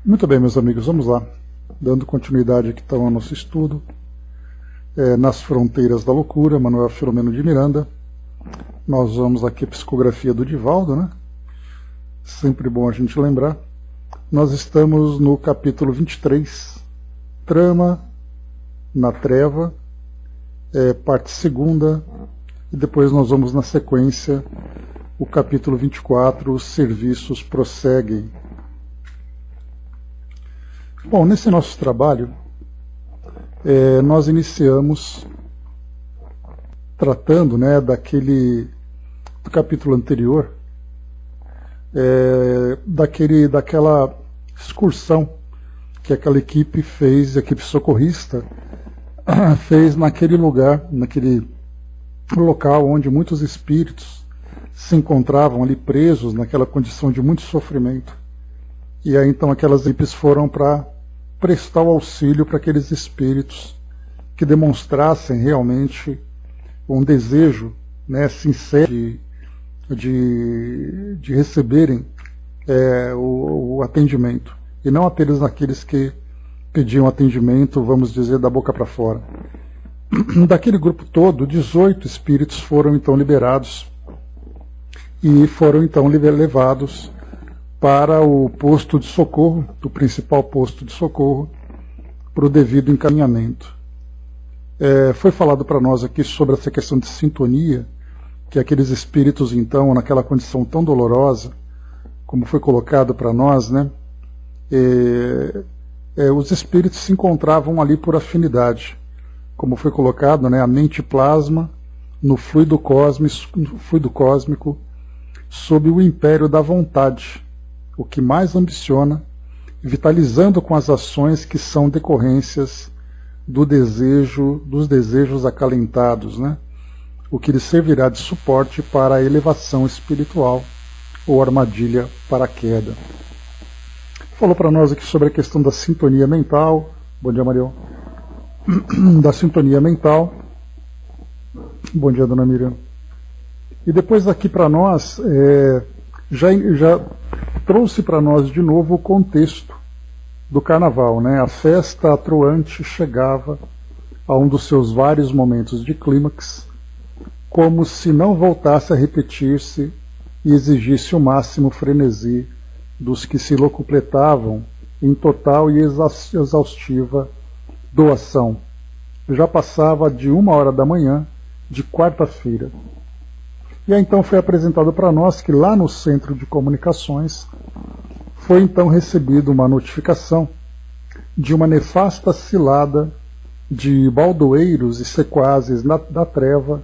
Muito bem, meus amigos, vamos lá. Dando continuidade aqui então ao nosso estudo, Nas Fronteiras da Loucura, Manuel Filomeno de Miranda. Nós vamos aqui a psicografia do Divaldo, né? Sempre bom a gente lembrar. Nós estamos no capítulo 23, Trama na Treva, parte segunda, e depois nós vamos na sequência o capítulo 24, Os Serviços Prosseguem. Bom, nesse nosso trabalho, nós iniciamos tratando, né, do capítulo anterior, daquela excursão que aquela equipe fez, a equipe socorrista, fez naquele lugar, naquele local onde muitos espíritos se encontravam ali presos, naquela condição de muito sofrimento. E aí então aquelas equipes foram para prestar o auxílio para aqueles espíritos que demonstrassem realmente um desejo, né, sincero de receberem o atendimento, e não apenas naqueles que pediam atendimento, vamos dizer, da boca para fora. Daquele grupo todo, 18 espíritos foram então liberados e foram então levados para o posto de socorro, o principal posto de socorro, para o devido encaminhamento. Foi falado para nós aqui sobre essa questão de sintonia, que aqueles espíritos, então, naquela condição tão dolorosa, como foi colocado para nós, né, os espíritos se encontravam ali por afinidade, como foi colocado, né, a mente plasma no fluido cósmico sob o império da vontade, o que mais ambiciona, vitalizando com as ações que são decorrências dos desejos acalentados, né? O que lhe servirá de suporte para a elevação espiritual ou armadilha para a queda. Falou para nós aqui sobre a questão da sintonia mental. Bom dia, Mariel. Da sintonia mental. Bom dia, dona Miriam. E depois aqui para nós, já trouxe para nós de novo o contexto do carnaval, né? A festa atroante chegava a um dos seus vários momentos de clímax, como se não voltasse a repetir-se e exigisse o máximo frenesi dos que se locupletavam em total e exaustiva doação. Já passava de 1h da manhã de quarta-feira. E aí então foi apresentado para nós que lá no Centro de Comunicações foi então recebida uma notificação de uma nefasta cilada de baldoeiros e sequazes da treva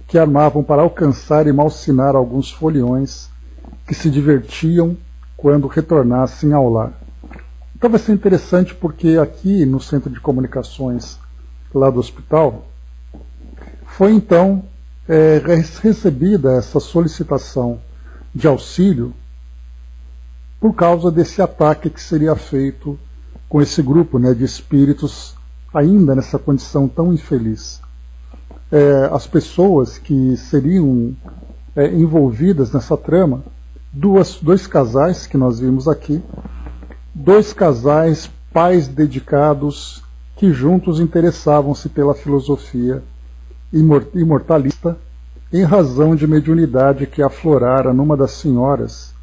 que armavam para alcançar e malsinar alguns foliões que se divertiam quando retornassem ao lar. Então vai ser interessante porque aqui no Centro de Comunicações lá do hospital foi então recebida essa solicitação de auxílio por causa desse ataque que seria feito com esse grupo, né, de espíritos ainda nessa condição tão infeliz. As pessoas que seriam envolvidas nessa trama, dois casais que nós vimos aqui, dois casais pais dedicados que juntos interessavam-se pela filosofia imortalista em razão de mediunidade que aflorara numa das senhoras,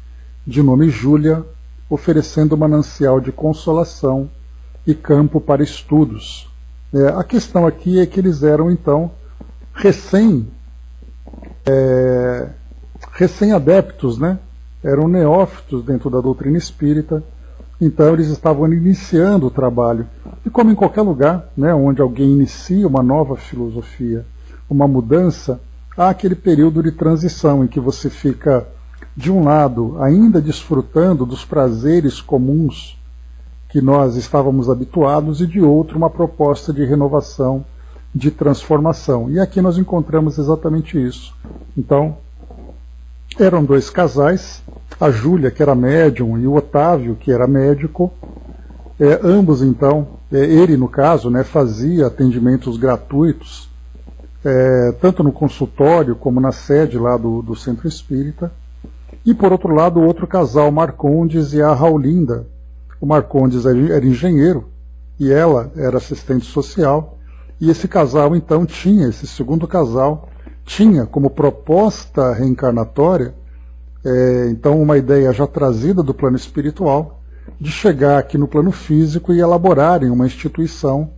de nome Júlia, oferecendo manancial de consolação e campo para estudos. A questão aqui é que eles eram então recém-adeptos, né? Eram neófitos dentro da doutrina espírita, então eles estavam iniciando o trabalho. E como em qualquer lugar, né, onde alguém inicia uma nova filosofia, uma mudança, há aquele período de transição em que você fica, de um lado, ainda desfrutando dos prazeres comuns que nós estávamos habituados, e de outro, uma proposta de renovação, de transformação. E aqui nós encontramos exatamente isso. Então, eram dois casais, a Júlia, que era médium, e o Otávio, que era médico. Ambos, então, ele, no caso, né, fazia atendimentos gratuitos, tanto no consultório como na sede lá do Centro Espírita. E, por outro lado, o outro casal, Marcondes e a Raulinda, O Marcondes era engenheiro e ela era assistente social, e esse casal então tinha, esse segundo casal, tinha como proposta reencarnatória, então uma ideia já trazida do plano espiritual, de chegar aqui no plano físico e elaborarem uma instituição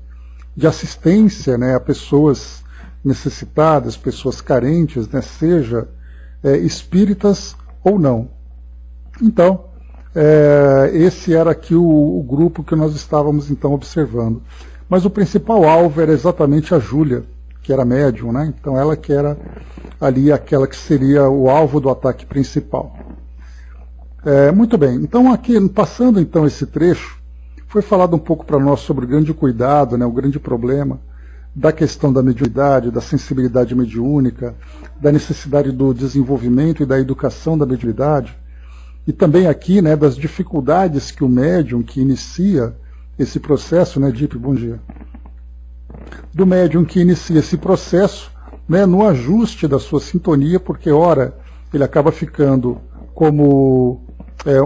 de assistência, né, a pessoas necessitadas, pessoas carentes, né, seja espíritas ou não. Então, esse era aqui o grupo que nós estávamos então observando. Mas o principal alvo era exatamente a Júlia, que era médium, né? Então ela que era ali aquela que seria o alvo do ataque principal. Muito bem, então aqui, passando então esse trecho, foi falado um pouco para nós sobre o grande cuidado, né, o grande problema da questão da mediunidade, da sensibilidade mediúnica, da necessidade do desenvolvimento e da educação da mediunidade, e também aqui, né, das dificuldades que o médium que inicia esse processo, né, Deep, bom dia, do médium que inicia esse processo, né, no ajuste da sua sintonia, porque ora ele acaba ficando como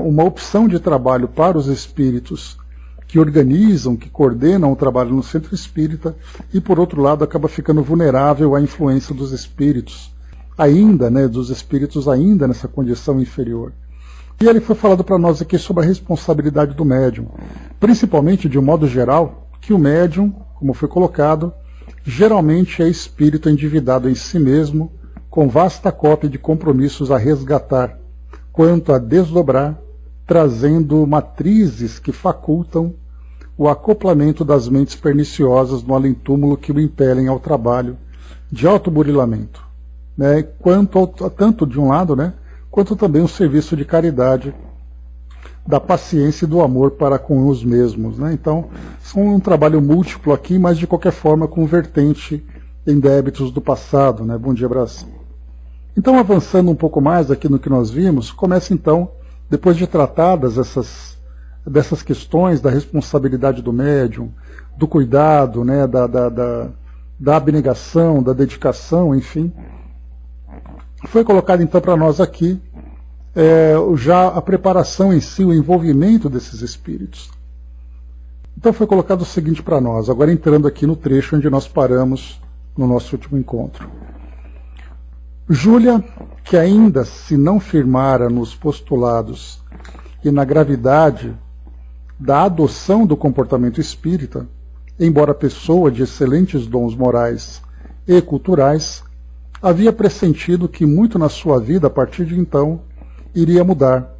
uma opção de trabalho para os espíritos que organizam, que coordenam o trabalho no centro espírita, e por outro lado acaba ficando vulnerável à influência dos espíritos, ainda, né, dos espíritos ainda nessa condição inferior. E ele foi falado para nós aqui sobre a responsabilidade do médium, principalmente de um modo geral, que o médium, como foi colocado, geralmente é espírito endividado em si mesmo, com vasta cópia de compromissos a resgatar, quanto a desdobrar, trazendo matrizes que facultam o acoplamento das mentes perniciosas no além-túmulo que o impelem ao trabalho de autoburilamento, né? Tanto de um lado, né, quanto também o serviço de caridade, da paciência e do amor para com os mesmos, né? Então, são um trabalho múltiplo aqui, mas de qualquer forma com vertente em débitos do passado, né? Bom dia, abraço. Então, avançando um pouco mais aqui no que nós vimos, começa então, depois de tratadas dessas questões da responsabilidade do médium, do cuidado, né, da abnegação, da dedicação, enfim, foi colocado então para nós aqui já a preparação em si, o envolvimento desses espíritos. Então foi colocado o seguinte para nós, agora entrando aqui no trecho onde nós paramos no nosso último encontro. Júlia, que ainda se não firmara nos postulados e na gravidade da adoção do comportamento espírita, embora pessoa de excelentes dons morais e culturais, havia pressentido que muito na sua vida, a partir de então, iria mudar,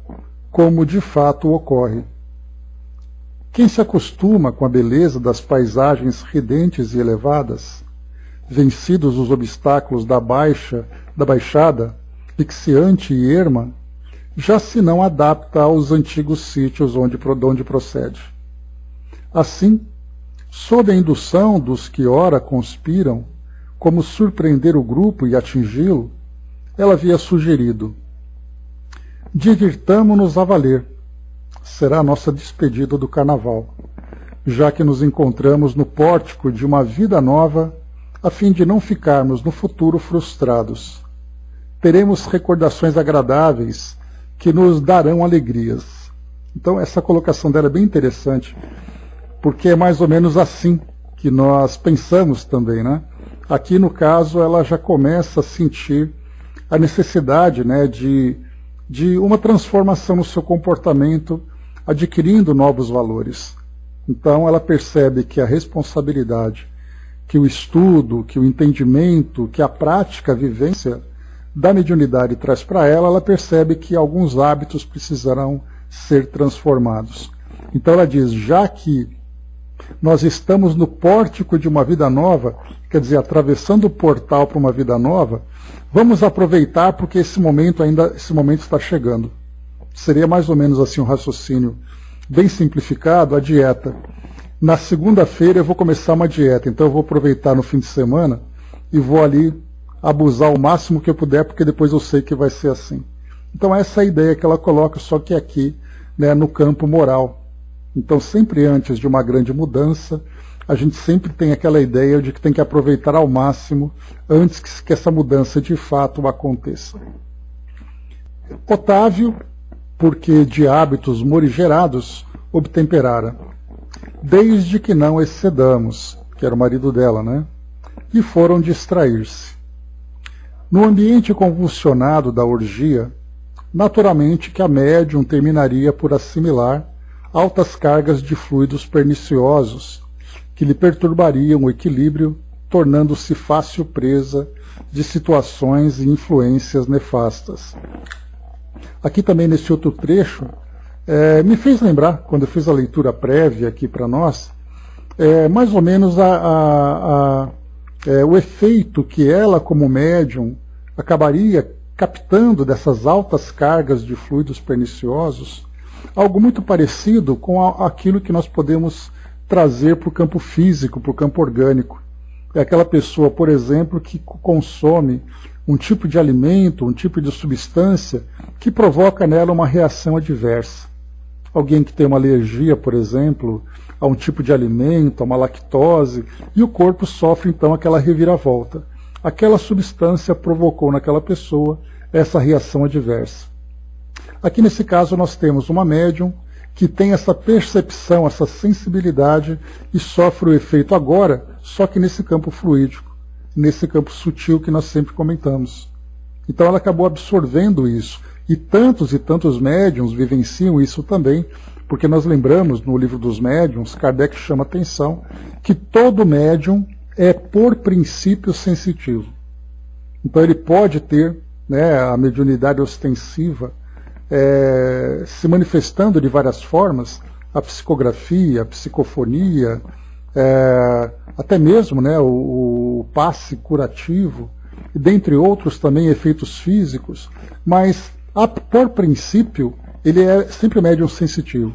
como de fato ocorre. Quem se acostuma com a beleza das paisagens ridentes e elevadas, vencidos os obstáculos da baixada, lixiante e erma, já se não adapta aos antigos sítios onde procede. Assim, sob a indução dos que ora conspiram, como surpreender o grupo e atingi-lo, ela havia sugerido: divirtamo-nos a valer, será a nossa despedida do carnaval, já que nos encontramos no pórtico de uma vida nova, a fim de não ficarmos no futuro frustrados. Teremos recordações agradáveis que nos darão alegrias. Então essa colocação dela é bem interessante, porque é mais ou menos assim que nós pensamos também, né? Aqui no caso ela já começa a sentir a necessidade, né, de uma transformação no seu comportamento, adquirindo novos valores. Então ela percebe que a responsabilidade, que o estudo, que o entendimento, que a prática, a vivência da mediunidade traz para ela, ela percebe que alguns hábitos precisarão ser transformados. Então ela diz, já que nós estamos no pórtico de uma vida nova, quer dizer, atravessando o portal para uma vida nova, vamos aproveitar porque esse momento está chegando. Seria mais ou menos assim um raciocínio bem simplificado, a dieta. Na segunda-feira eu vou começar uma dieta, então eu vou aproveitar no fim de semana e vou ali abusar o máximo que eu puder, porque depois eu sei que vai ser assim. Então essa é a ideia que ela coloca, só que aqui, né, no campo moral. Então sempre antes de uma grande mudança, a gente sempre tem aquela ideia de que tem que aproveitar ao máximo antes que essa mudança de fato aconteça. Otávio, porque de hábitos morigerados, obtemperara, desde que não excedamos, que era o marido dela, né? E foram distrair-se. No ambiente convulsionado da orgia, naturalmente que a médium terminaria por assimilar altas cargas de fluidos perniciosos que lhe perturbariam o equilíbrio, tornando-se fácil presa de situações e influências nefastas. Aqui também nesse outro trecho, me fez lembrar, quando eu fiz a leitura prévia aqui para nós, mais ou menos o efeito que ela, como médium, acabaria captando dessas altas cargas de fluidos perniciosos, algo muito parecido com aquilo que nós podemos trazer para o campo físico, para o campo orgânico. É aquela pessoa, por exemplo, que consome um tipo de alimento, um tipo de substância que provoca nela uma reação adversa. Alguém que tem uma alergia, por exemplo, a um tipo de alimento, a uma lactose, e o corpo sofre então aquela reviravolta. Aquela substância provocou naquela pessoa essa reação adversa. Aqui nesse caso nós temos uma médium que tem essa percepção, essa sensibilidade e sofre o efeito agora, só que nesse campo fluídico, nesse campo sutil que nós sempre comentamos. Então ela acabou absorvendo isso. E tantos médiums vivenciam isso também, porque nós lembramos no livro dos médiums, Kardec chama atenção, que todo médium é por princípio sensitivo. Então ele pode ter, né, a mediunidade ostensiva se manifestando de várias formas, a psicografia, a psicofonia, até mesmo, né, o passe curativo, e dentre outros também efeitos físicos, mas por princípio ele é sempre médium sensitivo.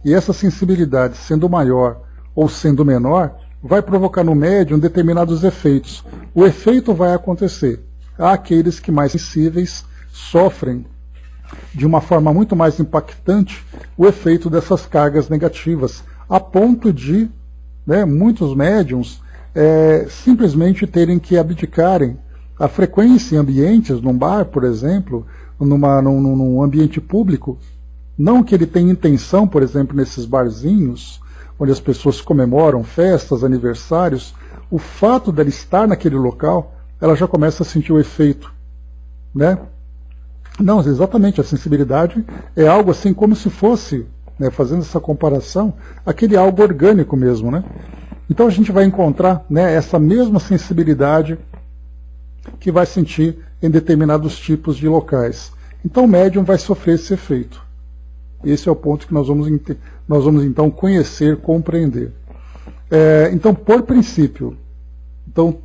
E essa sensibilidade, sendo maior ou sendo menor, vai provocar no médium determinados efeitos. O efeito vai acontecer. Há aqueles que mais sensíveis sofrem de uma forma muito mais impactante o efeito dessas cargas negativas, a ponto de, né, muitos médiums simplesmente terem que abdicarem a frequência em ambientes, num bar, por exemplo, num ambiente público. Não que ele tenha intenção, por exemplo, nesses barzinhos, onde as pessoas comemoram festas, aniversários, o fato dela estar naquele local, ela já começa a sentir o efeito, né? Não, exatamente, a sensibilidade é algo assim como se fosse, né, fazendo essa comparação, aquele algo orgânico mesmo, né? Então a gente vai encontrar, né, essa mesma sensibilidade que vai sentir em determinados tipos de locais. Então o médium vai sofrer esse efeito. Esse é o ponto que nós vamos então conhecer, compreender. Então, por princípio, então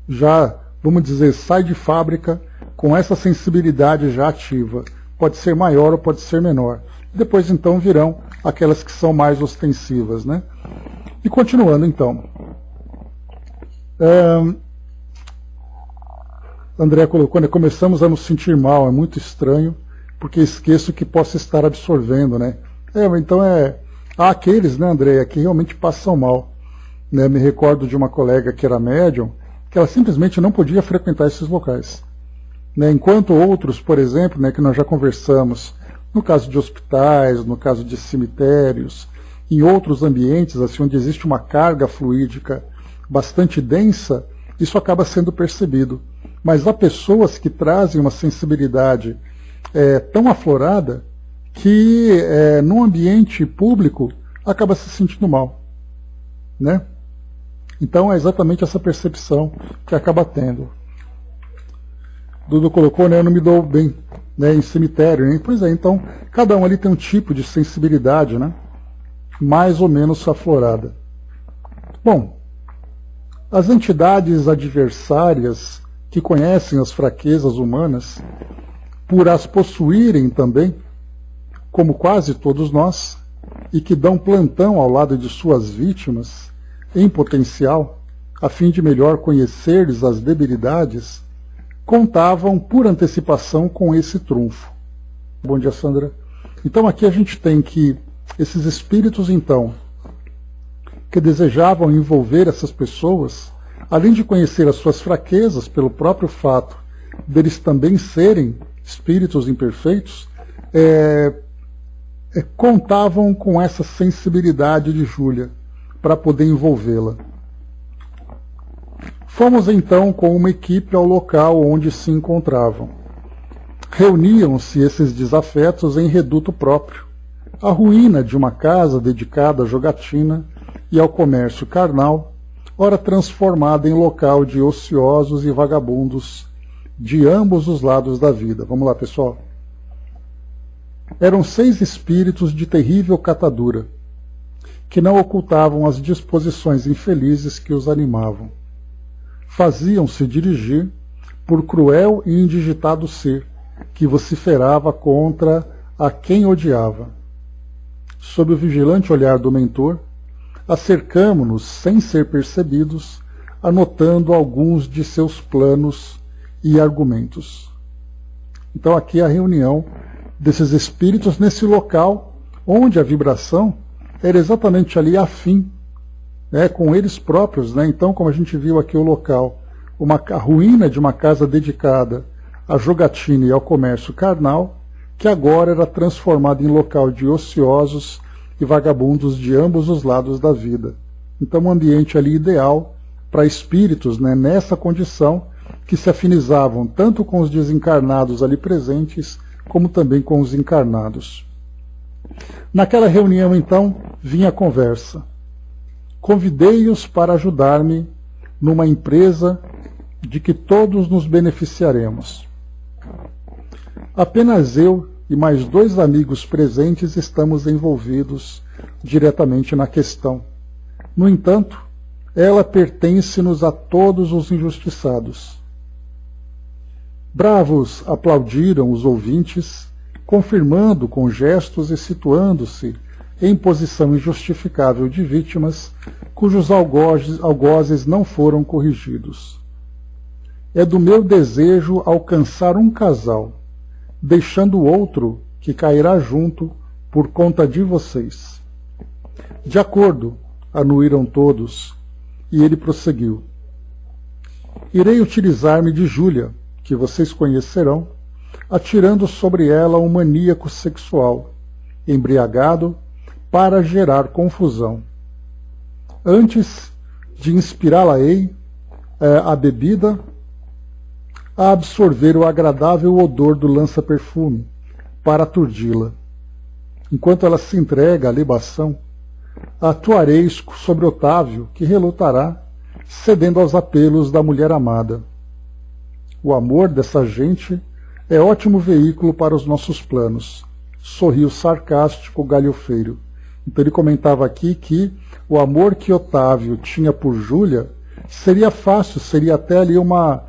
já, vamos dizer, sai de fábrica com essa sensibilidade já ativa. Pode ser maior ou pode ser menor. Depois, então, virão aquelas que são mais ostensivas, né? E continuando, então. André colocou, né, começamos a nos sentir mal, é muito estranho, porque esqueço que posso estar absorvendo, né? Então há aqueles, né, André, que realmente passam mal. Né? Me recordo de uma colega que era médium, que ela simplesmente não podia frequentar esses locais. Né? Enquanto outros, por exemplo, né, que nós já conversamos, no caso de hospitais, no caso de cemitérios, em outros ambientes, assim, onde existe uma carga fluídica bastante densa, isso acaba sendo percebido. Mas há pessoas que trazem uma sensibilidade tão aflorada que num ambiente público acaba se sentindo mal, né? Então é exatamente essa percepção que acaba tendo. Dudu colocou, né, eu não me dou bem, né, em cemitério, né? Pois é, então cada um ali tem um tipo de sensibilidade, né, mais ou menos aflorada. Bom, as entidades adversárias que conhecem as fraquezas humanas, por as possuírem também, como quase todos nós, e que dão plantão ao lado de suas vítimas, em potencial, a fim de melhor conhecer-lhes as debilidades, contavam por antecipação com esse trunfo. Bom dia, Sandra. Então aqui a gente tem que esses espíritos, então, que desejavam envolver essas pessoas, além de conhecer as suas fraquezas pelo próprio fato deles também serem espíritos imperfeitos, contavam com essa sensibilidade de Júlia para poder envolvê-la. Fomos então com uma equipe ao local onde se encontravam. Reuniam-se esses desafetos em reduto próprio, a ruína de uma casa dedicada à jogatina e ao comércio carnal, ora transformada em local de ociosos e vagabundos de ambos os lados da vida. Vamos lá, pessoal. Eram 6 espíritos de terrível catadura, que não ocultavam as disposições infelizes que os animavam. Faziam-se dirigir por cruel e indigitado ser, que vociferava contra a quem odiava. Sob o vigilante olhar do mentor, acercamo-nos sem ser percebidos, anotando alguns de seus planos e argumentos. Então aqui a reunião desses espíritos nesse local onde a vibração era exatamente ali afim, com eles próprios. Então, como a gente viu aqui o local, a ruína de uma casa dedicada à jogatina e ao comércio carnal, que agora era transformada em local de ociosos e vagabundos de ambos os lados da vida. Então, um ambiente ali ideal para espíritos, nessa condição, que se afinizavam tanto com os desencarnados ali presentes, como também com os encarnados. Naquela reunião, então, vinha a conversa. Convidei-os para ajudar-me numa empresa de que todos nos beneficiaremos. Apenas eu e mais 2 amigos presentes estamos envolvidos diretamente na questão. No entanto, ela pertence-nos a todos os injustiçados. Bravos aplaudiram os ouvintes, confirmando com gestos e situando-se em posição injustificável de vítimas, cujos algozes não foram corrigidos. É do meu desejo alcançar um casal, deixando o outro que cairá junto por conta de vocês. De acordo, anuíram todos, e ele prosseguiu. Irei utilizar-me de Júlia, que vocês conhecerão, atirando sobre ela um maníaco sexual, embriagado, para gerar confusão. Antes de inspirá-la-ei a bebida, a absorver o agradável odor do lança-perfume, para aturdi-la. Enquanto ela se entrega à libação, atuareis sobre Otávio, que relutará, cedendo aos apelos da mulher amada. O amor dessa gente é ótimo veículo para os nossos planos. Sorriu sarcástico o galhofeiro. Então ele comentava aqui que o amor que Otávio tinha por Júlia seria fácil, seria até ali uma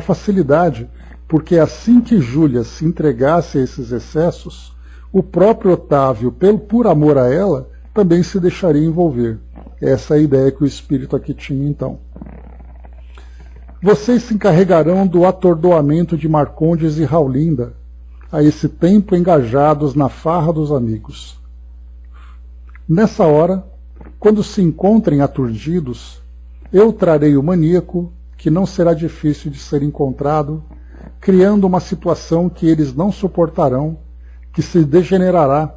facilidade, porque assim que Júlia se entregasse a esses excessos, o próprio Otávio, por amor a ela, também se deixaria envolver. Essa é a ideia que o espírito aqui tinha então. Vocês se encarregarão do atordoamento de Marcondes e Raulinda, a esse tempo engajados na farra dos amigos. Nessa hora, quando se encontrem aturdidos, eu trarei o maníaco, que não será difícil de ser encontrado, criando uma situação que eles não suportarão, que se degenerará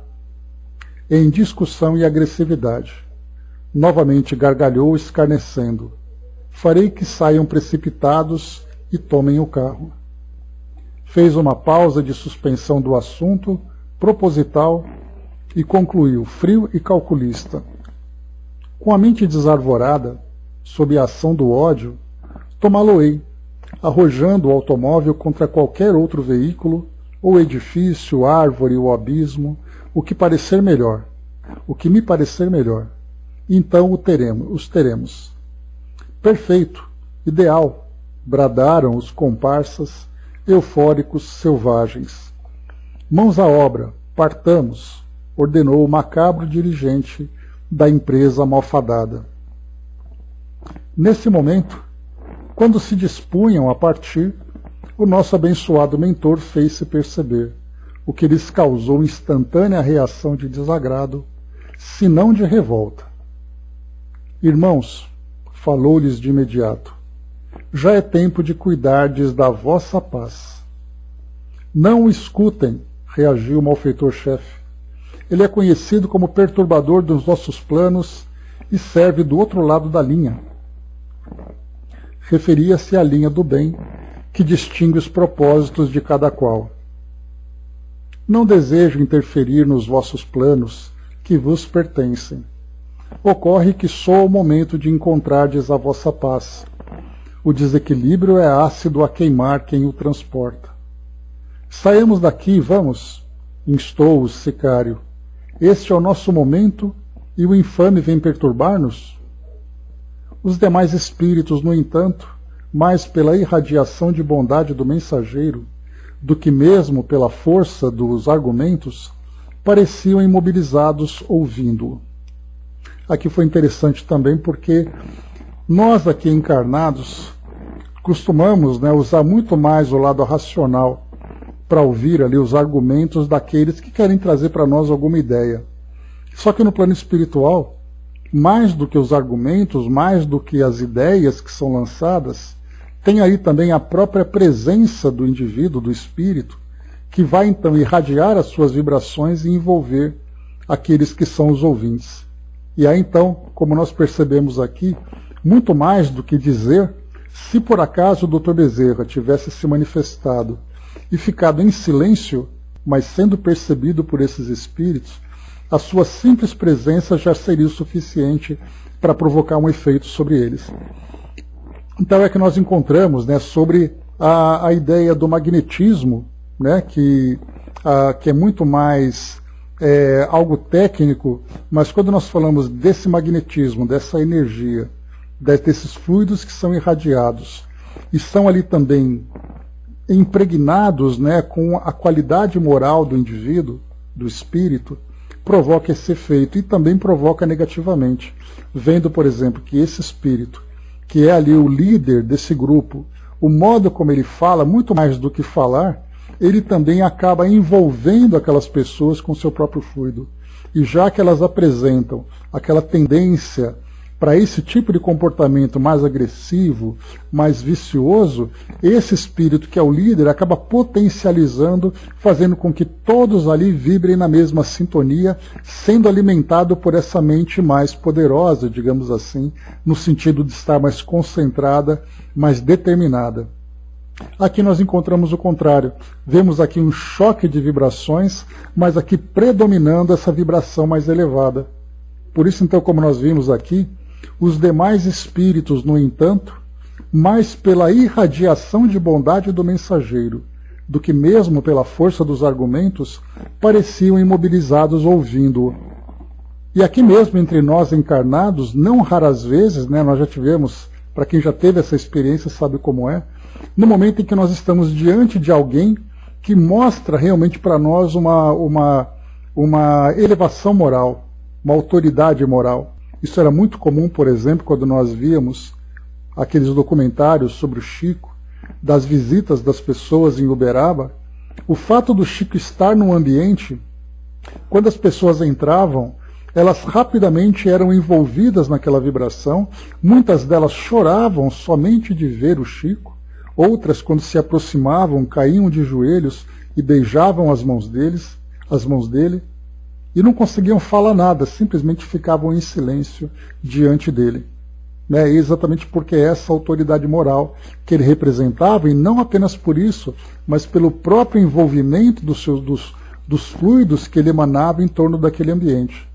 em discussão e agressividade. Novamente gargalhou, escarnecendo. Farei que saiam precipitados e tomem o carro. Fez uma pausa de suspensão do assunto, proposital, e concluiu, frio e calculista. Com a mente desarvorada, sob a ação do ódio, tomá-lo-ei, arrojando o automóvel contra qualquer outro veículo, ou edifício, árvore ou abismo, o que me parecer melhor. Então os teremos. Perfeito, ideal, bradaram os comparsas, eufóricos, selvagens. Mãos à obra, partamos, ordenou o macabro dirigente da empresa malfadada. Nesse momento, quando se dispunham a partir, o nosso abençoado mentor fez-se perceber, o que lhes causou instantânea reação de desagrado, se não de revolta. Irmãos, falou-lhes de imediato, já é tempo de cuidardes da vossa paz. Não o escutem, reagiu o malfeitor-chefe. Ele é conhecido como perturbador dos nossos planos e serve do outro lado da linha. Referia-se à linha do bem, que distingue os propósitos de cada qual. Não desejo interferir nos vossos planos, que vos pertencem. Ocorre que só o momento de encontrardes a vossa paz. O desequilíbrio é ácido a queimar quem o transporta. Saímos daqui, vamos, instou o sicário. Este é o nosso momento e o infame vem perturbar-nos? Os demais espíritos, no entanto, mais pela irradiação de bondade do mensageiro, do que mesmo pela força dos argumentos, pareciam imobilizados ouvindo-o. Aqui foi interessante também porque nós aqui encarnados costumamos, usar muito mais o lado racional para ouvir ali os argumentos daqueles que querem trazer para nós alguma ideia. Só que no plano espiritual, mais do que os argumentos, mais do que as ideias que são lançadas, tem aí também a própria presença do indivíduo, do espírito, que vai então irradiar as suas vibrações e envolver aqueles que são os ouvintes. E aí então, como nós percebemos aqui, muito mais do que dizer, se por acaso o Dr. Bezerra tivesse se manifestado e ficado em silêncio, mas sendo percebido por esses espíritos, a sua simples presença já seria o suficiente para provocar um efeito sobre eles. Então é que nós encontramos, sobre a ideia do magnetismo, que é muito mais algo técnico, mas quando nós falamos desse magnetismo, dessa energia, desses fluidos que são irradiados, e são ali também impregnados com a qualidade moral do indivíduo, do espírito, provoca esse efeito e também provoca negativamente. Vendo, por exemplo, que esse espírito, que é ali o líder desse grupo, o modo como ele fala, muito mais do que falar, ele também acaba envolvendo aquelas pessoas com seu próprio fluido. E já que elas apresentam aquela tendência para esse tipo de comportamento mais agressivo, mais vicioso, esse espírito que é o líder acaba potencializando, fazendo com que todos ali vibrem na mesma sintonia, sendo alimentado por essa mente mais poderosa, digamos assim, no sentido de estar mais concentrada, mais determinada. Aqui nós encontramos o contrário. Vemos aqui um choque de vibrações, mas aqui predominando essa vibração mais elevada. Por isso, então, como nós vimos aqui, os demais espíritos, no entanto, mais pela irradiação de bondade do mensageiro, do que mesmo pela força dos argumentos, pareciam imobilizados ouvindo-o. E aqui mesmo, entre nós encarnados, não raras vezes, nós já tivemos, para quem já teve essa experiência sabe como é, no momento em que nós estamos diante de alguém que mostra realmente para nós uma elevação moral, uma autoridade moral. Isso era muito comum, por exemplo, quando nós víamos aqueles documentários sobre o Chico, das visitas das pessoas em Uberaba. O fato do Chico estar num ambiente, quando as pessoas entravam, elas rapidamente eram envolvidas naquela vibração, muitas delas choravam somente de ver o Chico, outras, quando se aproximavam, caíam de joelhos e beijavam as mãos dele, e não conseguiam falar nada, simplesmente ficavam em silêncio diante dele. Exatamente porque é essa autoridade moral que ele representava, e não apenas por isso, mas pelo próprio envolvimento dos fluidos que ele emanava em torno daquele ambiente.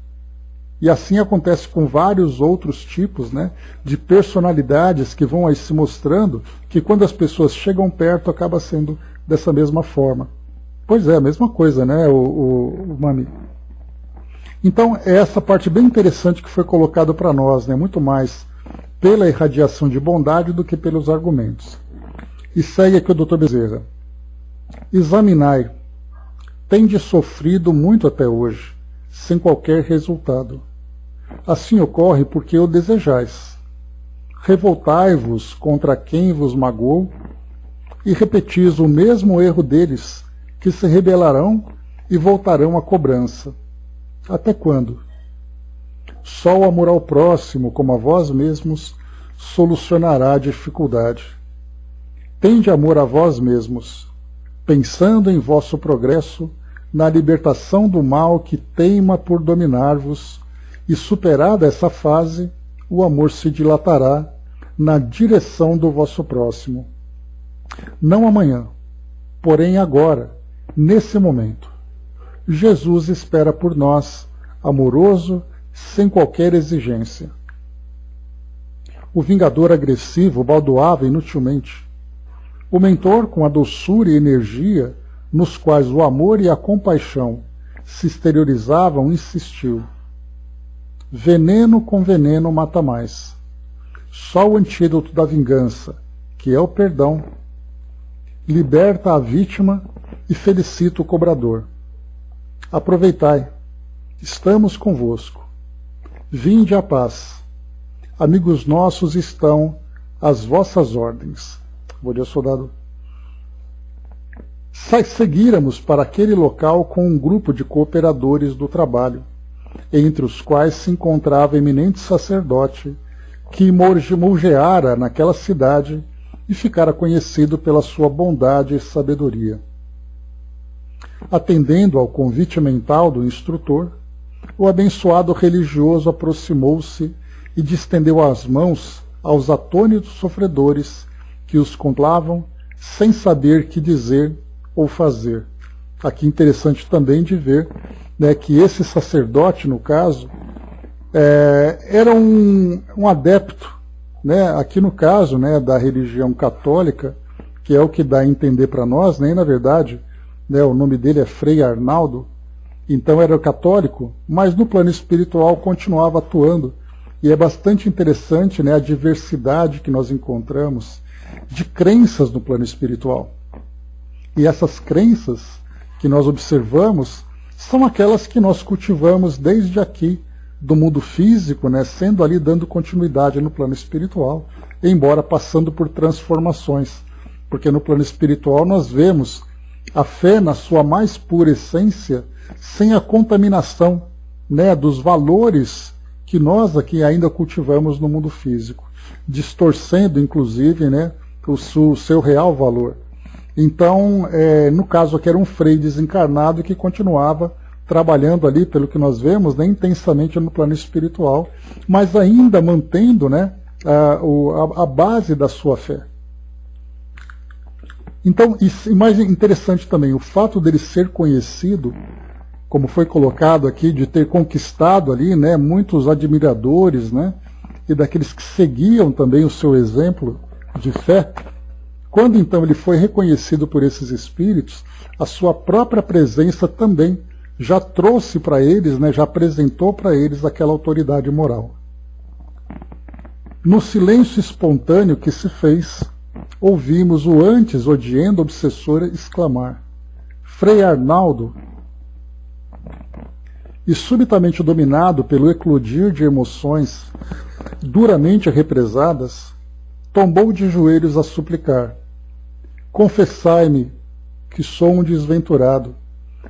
E assim acontece com vários outros tipos de personalidades que vão aí se mostrando que quando as pessoas chegam perto acaba sendo dessa mesma forma. Pois é, a mesma coisa, o Mami? Então é essa parte bem interessante que foi colocada para nós, muito mais pela irradiação de bondade do que pelos argumentos. E segue aqui o Dr. Bezerra. Examinai, tendes sofrido muito até hoje, sem qualquer resultado. Assim ocorre porque o desejais. Revoltai-vos contra quem vos magoou e repetis o mesmo erro deles, que se rebelarão e voltarão à cobrança. Até quando? Só o amor ao próximo, como a vós mesmos, solucionará a dificuldade. Tende amor a vós mesmos. Pensando em vosso progresso, na libertação do mal que teima por dominar-vos, e superada essa fase, o amor se dilatará na direção do vosso próximo. Não amanhã, porém agora, nesse momento. Jesus espera por nós, amoroso, sem qualquer exigência. O vingador agressivo baldoava inutilmente. O mentor, com a doçura e energia nos quais o amor e a compaixão se exteriorizavam, insistiu. Veneno com veneno mata mais. Só o antídoto da vingança, que é o perdão, liberta a vítima e felicita o cobrador. Aproveitai, estamos convosco. Vinde a paz. Amigos nossos estão às vossas ordens. Bom dia, soldado. Seguíramos para aquele local com um grupo de cooperadores do trabalho, entre os quais se encontrava eminente sacerdote que morgeara naquela cidade e ficara conhecido pela sua bondade e sabedoria. Atendendo ao convite mental do instrutor, o abençoado religioso aproximou-se e distendeu as mãos aos atônitos sofredores que os contemplavam sem saber que dizer ou fazer. Aqui interessante também de ver, né, que esse sacerdote, no caso, era um adepto, né, aqui no caso, né, da religião católica, que é o que dá a entender para nós, né, e na verdade, né, o nome dele é Frei Arnaldo, então era católico, mas no plano espiritual continuava atuando. E é bastante interessante, né, a diversidade que nós encontramos de crenças no plano espiritual. E essas crenças que nós observamos são aquelas que nós cultivamos desde aqui, do mundo físico, né, sendo ali dando continuidade no plano espiritual, embora passando por transformações. Porque no plano espiritual nós vemos a fé na sua mais pura essência, sem a contaminação, né, dos valores que nós aqui ainda cultivamos no mundo físico, distorcendo inclusive, né, o seu real valor. Então, no caso aqui era um frei desencarnado que continuava trabalhando ali, pelo que nós vemos, né, intensamente no plano espiritual, mas ainda mantendo, né, a base da sua fé. Então, e mais interessante também, o fato dele ser conhecido, como foi colocado aqui, de ter conquistado ali, né, muitos admiradores, né, e daqueles que seguiam também o seu exemplo de fé. Quando então ele foi reconhecido por esses espíritos, a sua própria presença também já trouxe para eles, né, já apresentou para eles aquela autoridade moral. No silêncio espontâneo que se fez, ouvimos o antes odiento obsessor exclamar: Frei Arnaldo! E subitamente dominado pelo eclodir de emoções duramente represadas, tombou de joelhos a suplicar: confessai-me que sou um desventurado,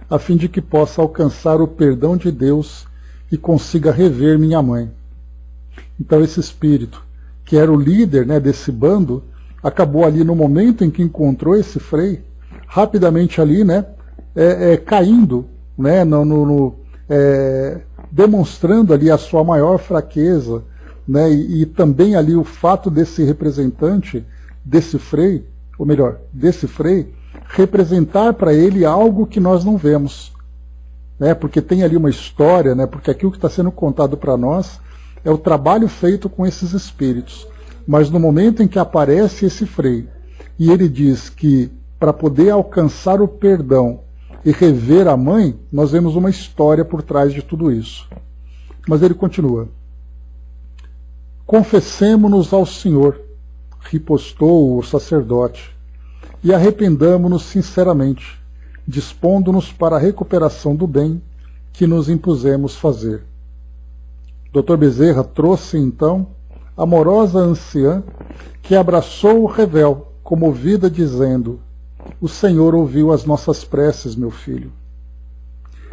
a fim de que possa alcançar o perdão de Deus e consiga rever minha mãe. Então esse espírito, que era o líder, né, desse bando, acabou ali no momento em que encontrou esse frei, rapidamente ali, né, caindo, né, demonstrando ali a sua maior fraqueza, né, e também ali o fato desse representante, desse frei, ou melhor, desse frei, representar para ele algo que nós não vemos, né, porque tem ali uma história, né, porque aquilo que está sendo contado para nós é o trabalho feito com esses espíritos. Mas no momento em que aparece esse frei, e ele diz que para poder alcançar o perdão e rever a mãe, nós vemos uma história por trás de tudo isso. Mas ele continua: confessemo-nos ao Senhor, ripostou o sacerdote, e arrependamo-nos sinceramente, dispondo-nos para a recuperação do bem que nos impusemos fazer. Dr. Bezerra trouxe então a amorosa anciã, que abraçou o revel, comovida, dizendo: o Senhor ouviu as nossas preces, meu filho.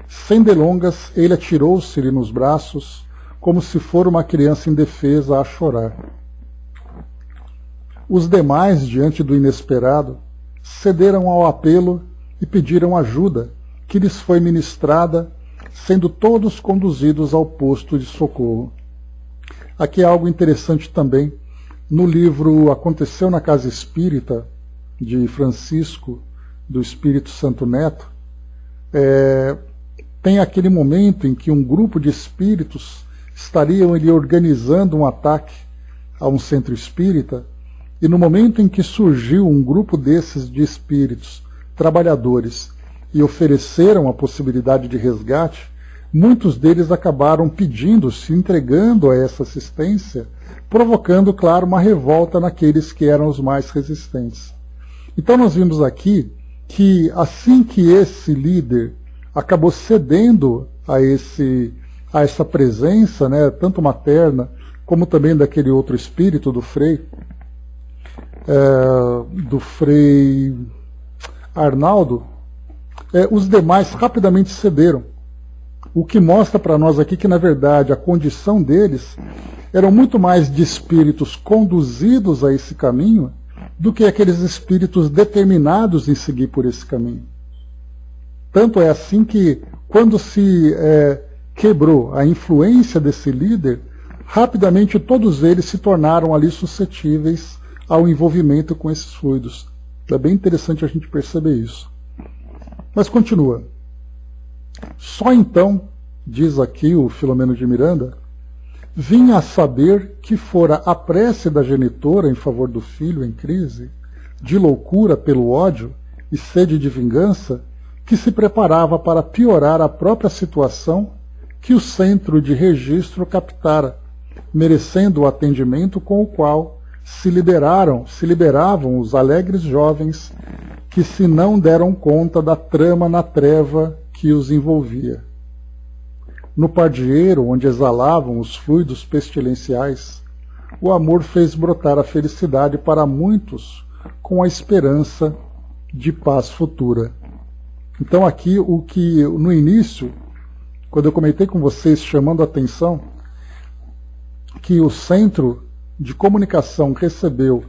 Sem delongas, ele atirou-se-lhe nos braços, como se for uma criança indefesa a chorar. Os demais, diante do inesperado, cederam ao apelo e pediram ajuda, que lhes foi ministrada, sendo todos conduzidos ao posto de socorro. Aqui há algo interessante também. No livro Aconteceu na Casa Espírita, de Francisco, do Espírito Santo Neto, tem aquele momento em que um grupo de espíritos estariam ali organizando um ataque a um centro espírita, e no momento em que surgiu um grupo desses de espíritos, trabalhadores, e ofereceram a possibilidade de resgate, muitos deles acabaram pedindo, se entregando a essa assistência, provocando, claro, uma revolta naqueles que eram os mais resistentes. Então nós vimos aqui que assim que esse líder acabou cedendo a essa presença, né, tanto materna, como também daquele outro espírito do Frei Arnaldo, os demais rapidamente cederam. O que mostra para nós aqui que, na verdade, a condição deles eram muito mais de espíritos conduzidos a esse caminho do que aqueles espíritos determinados em seguir por esse caminho. Tanto é assim que, quando se quebrou a influência desse líder, rapidamente todos eles se tornaram ali suscetíveis ao envolvimento com esses fluidos. É bem interessante a gente perceber isso. Mas continua. Só então, diz aqui o Filomeno de Miranda, vinha a saber que fora a prece da genitora em favor do filho em crise, de loucura pelo ódio e sede de vingança, que se preparava para piorar a própria situação que o centro de registro captara, merecendo o atendimento com o qual se liberavam os alegres jovens que se não deram conta da trama na treva que os envolvia. No pardieiro, onde exalavam os fluidos pestilenciais, o amor fez brotar a felicidade para muitos, com a esperança de paz futura. Então aqui, o que no início, quando eu comentei com vocês, chamando a atenção, que o centro de comunicação recebeu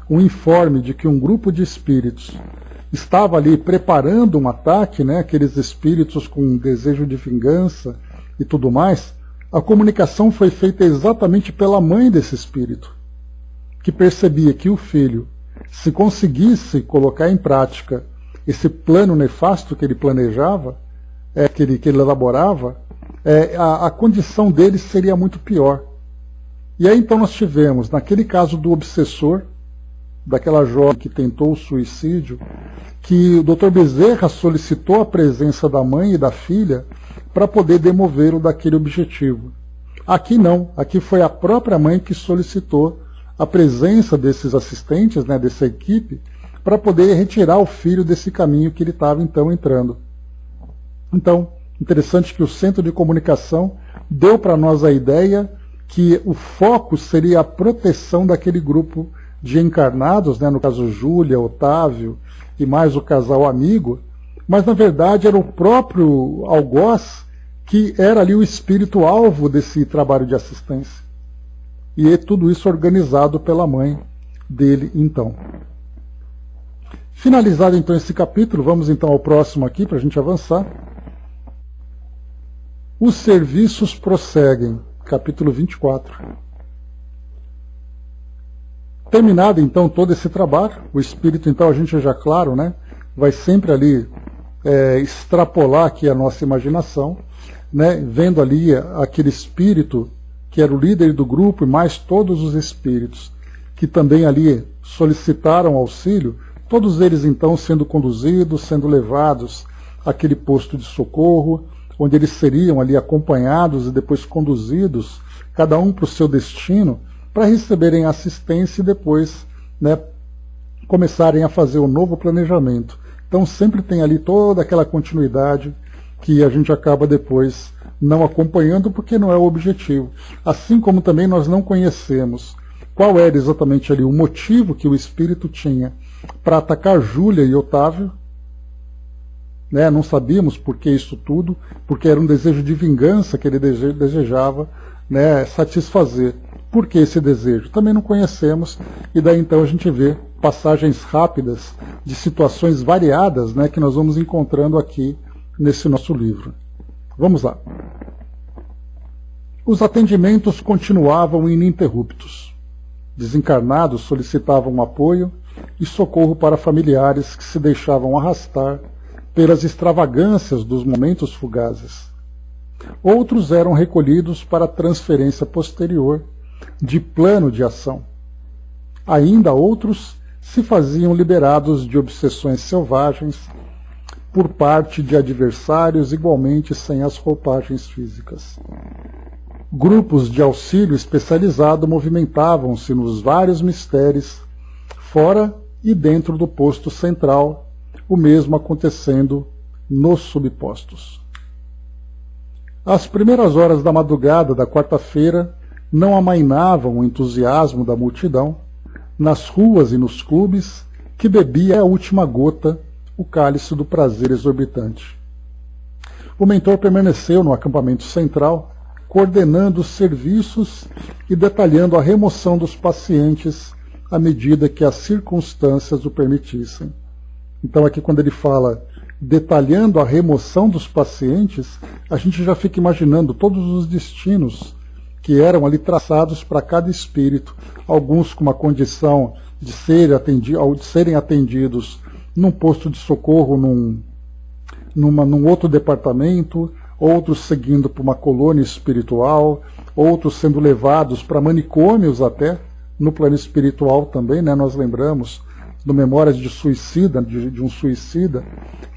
um informe de que um grupo de espíritos estava ali preparando um ataque, né, aqueles espíritos com um desejo de vingança e tudo mais, a comunicação foi feita exatamente pela mãe desse espírito, que percebia que o filho, se conseguisse colocar em prática esse plano nefasto que ele planejava, que ele elaborava, a condição dele seria muito pior. E aí então nós tivemos, naquele caso do obsessor, daquela jovem que tentou o suicídio, que o Dr. Bezerra solicitou a presença da mãe e da filha para poder demovê-lo daquele objetivo. Aqui não, aqui foi a própria mãe que solicitou a presença desses assistentes, né, dessa equipe, para poder retirar o filho desse caminho que ele estava então entrando. Então, interessante que o centro de comunicação deu para nós a ideia que o foco seria a proteção daquele grupo de encarnados, né, no caso Júlia, Otávio e mais o casal amigo, mas na verdade era o próprio algoz que era ali o espírito-alvo desse trabalho de assistência. E tudo isso organizado pela mãe dele, então. Finalizado então esse capítulo, vamos então ao próximo aqui para a gente avançar. Os serviços prosseguem, capítulo 24. Terminado então todo esse trabalho, o espírito então, a gente já claro, né, vai sempre ali extrapolar aqui a nossa imaginação, né, vendo ali aquele espírito que era o líder do grupo e mais todos os espíritos que também ali solicitaram auxílio, todos eles então sendo conduzidos, sendo levados àquele posto de socorro, onde eles seriam ali acompanhados e depois conduzidos, cada um para o seu destino, para receberem assistência e depois, né, começarem a fazer o novo planejamento. Então sempre tem ali toda aquela continuidade que a gente acaba depois não acompanhando porque não é o objetivo. Assim como também nós não conhecemos qual era exatamente ali o motivo que o espírito tinha para atacar Júlia e Otávio, né? Não sabíamos por que isso tudo, porque era um desejo de vingança que ele desejava, né, satisfazer. Por que esse desejo? Também não conhecemos, e daí então a gente vê passagens rápidas de situações variadas, né, que nós vamos encontrando aqui nesse nosso livro. Vamos lá. Os atendimentos continuavam ininterruptos. Desencarnados solicitavam apoio e socorro para familiares que se deixavam arrastar pelas extravagâncias dos momentos fugazes. Outros eram recolhidos para transferência posterior de plano de ação. Ainda outros se faziam liberados de obsessões selvagens por parte de adversários igualmente sem as roupagens físicas. Grupos de auxílio especializado movimentavam-se nos vários mistérios, fora e dentro do posto central, o mesmo acontecendo nos subpostos. As primeiras horas da madrugada da quarta-feira não amainavam o entusiasmo da multidão, nas ruas e nos clubes, que bebia a última gota o cálice do prazer exorbitante. O mentor permaneceu no acampamento central, coordenando os serviços e detalhando a remoção dos pacientes à medida que as circunstâncias o permitissem. Então aqui quando ele fala detalhando a remoção dos pacientes, a gente já fica imaginando todos os destinos que eram ali traçados para cada espírito, alguns com uma condição de serem atendidos num posto de socorro, num outro departamento, outros seguindo para uma colônia espiritual, outros sendo levados para manicômios até, no plano espiritual também, né? Nós lembramos do Memórias de Suicida, de um suicida,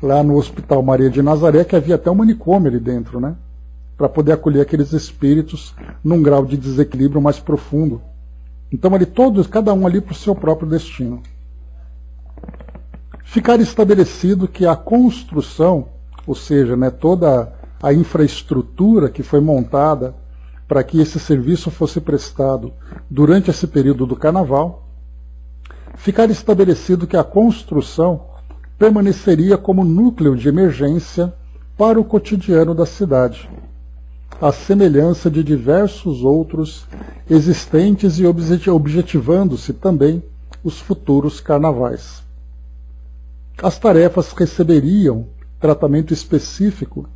lá no Hospital Maria de Nazaré, que havia até um manicômio ali dentro, né? Para poder acolher aqueles espíritos num grau de desequilíbrio mais profundo. Então ali cada um ali para o seu próprio destino. Ficar estabelecido que a construção, ou seja, né, toda a infraestrutura que foi montada para que esse serviço fosse prestado durante esse período do carnaval, ficar estabelecido que a construção permaneceria como núcleo de emergência para o cotidiano da cidade, à semelhança de diversos outros existentes e objetivando-se também os futuros carnavais. As tarefas receberiam tratamento específico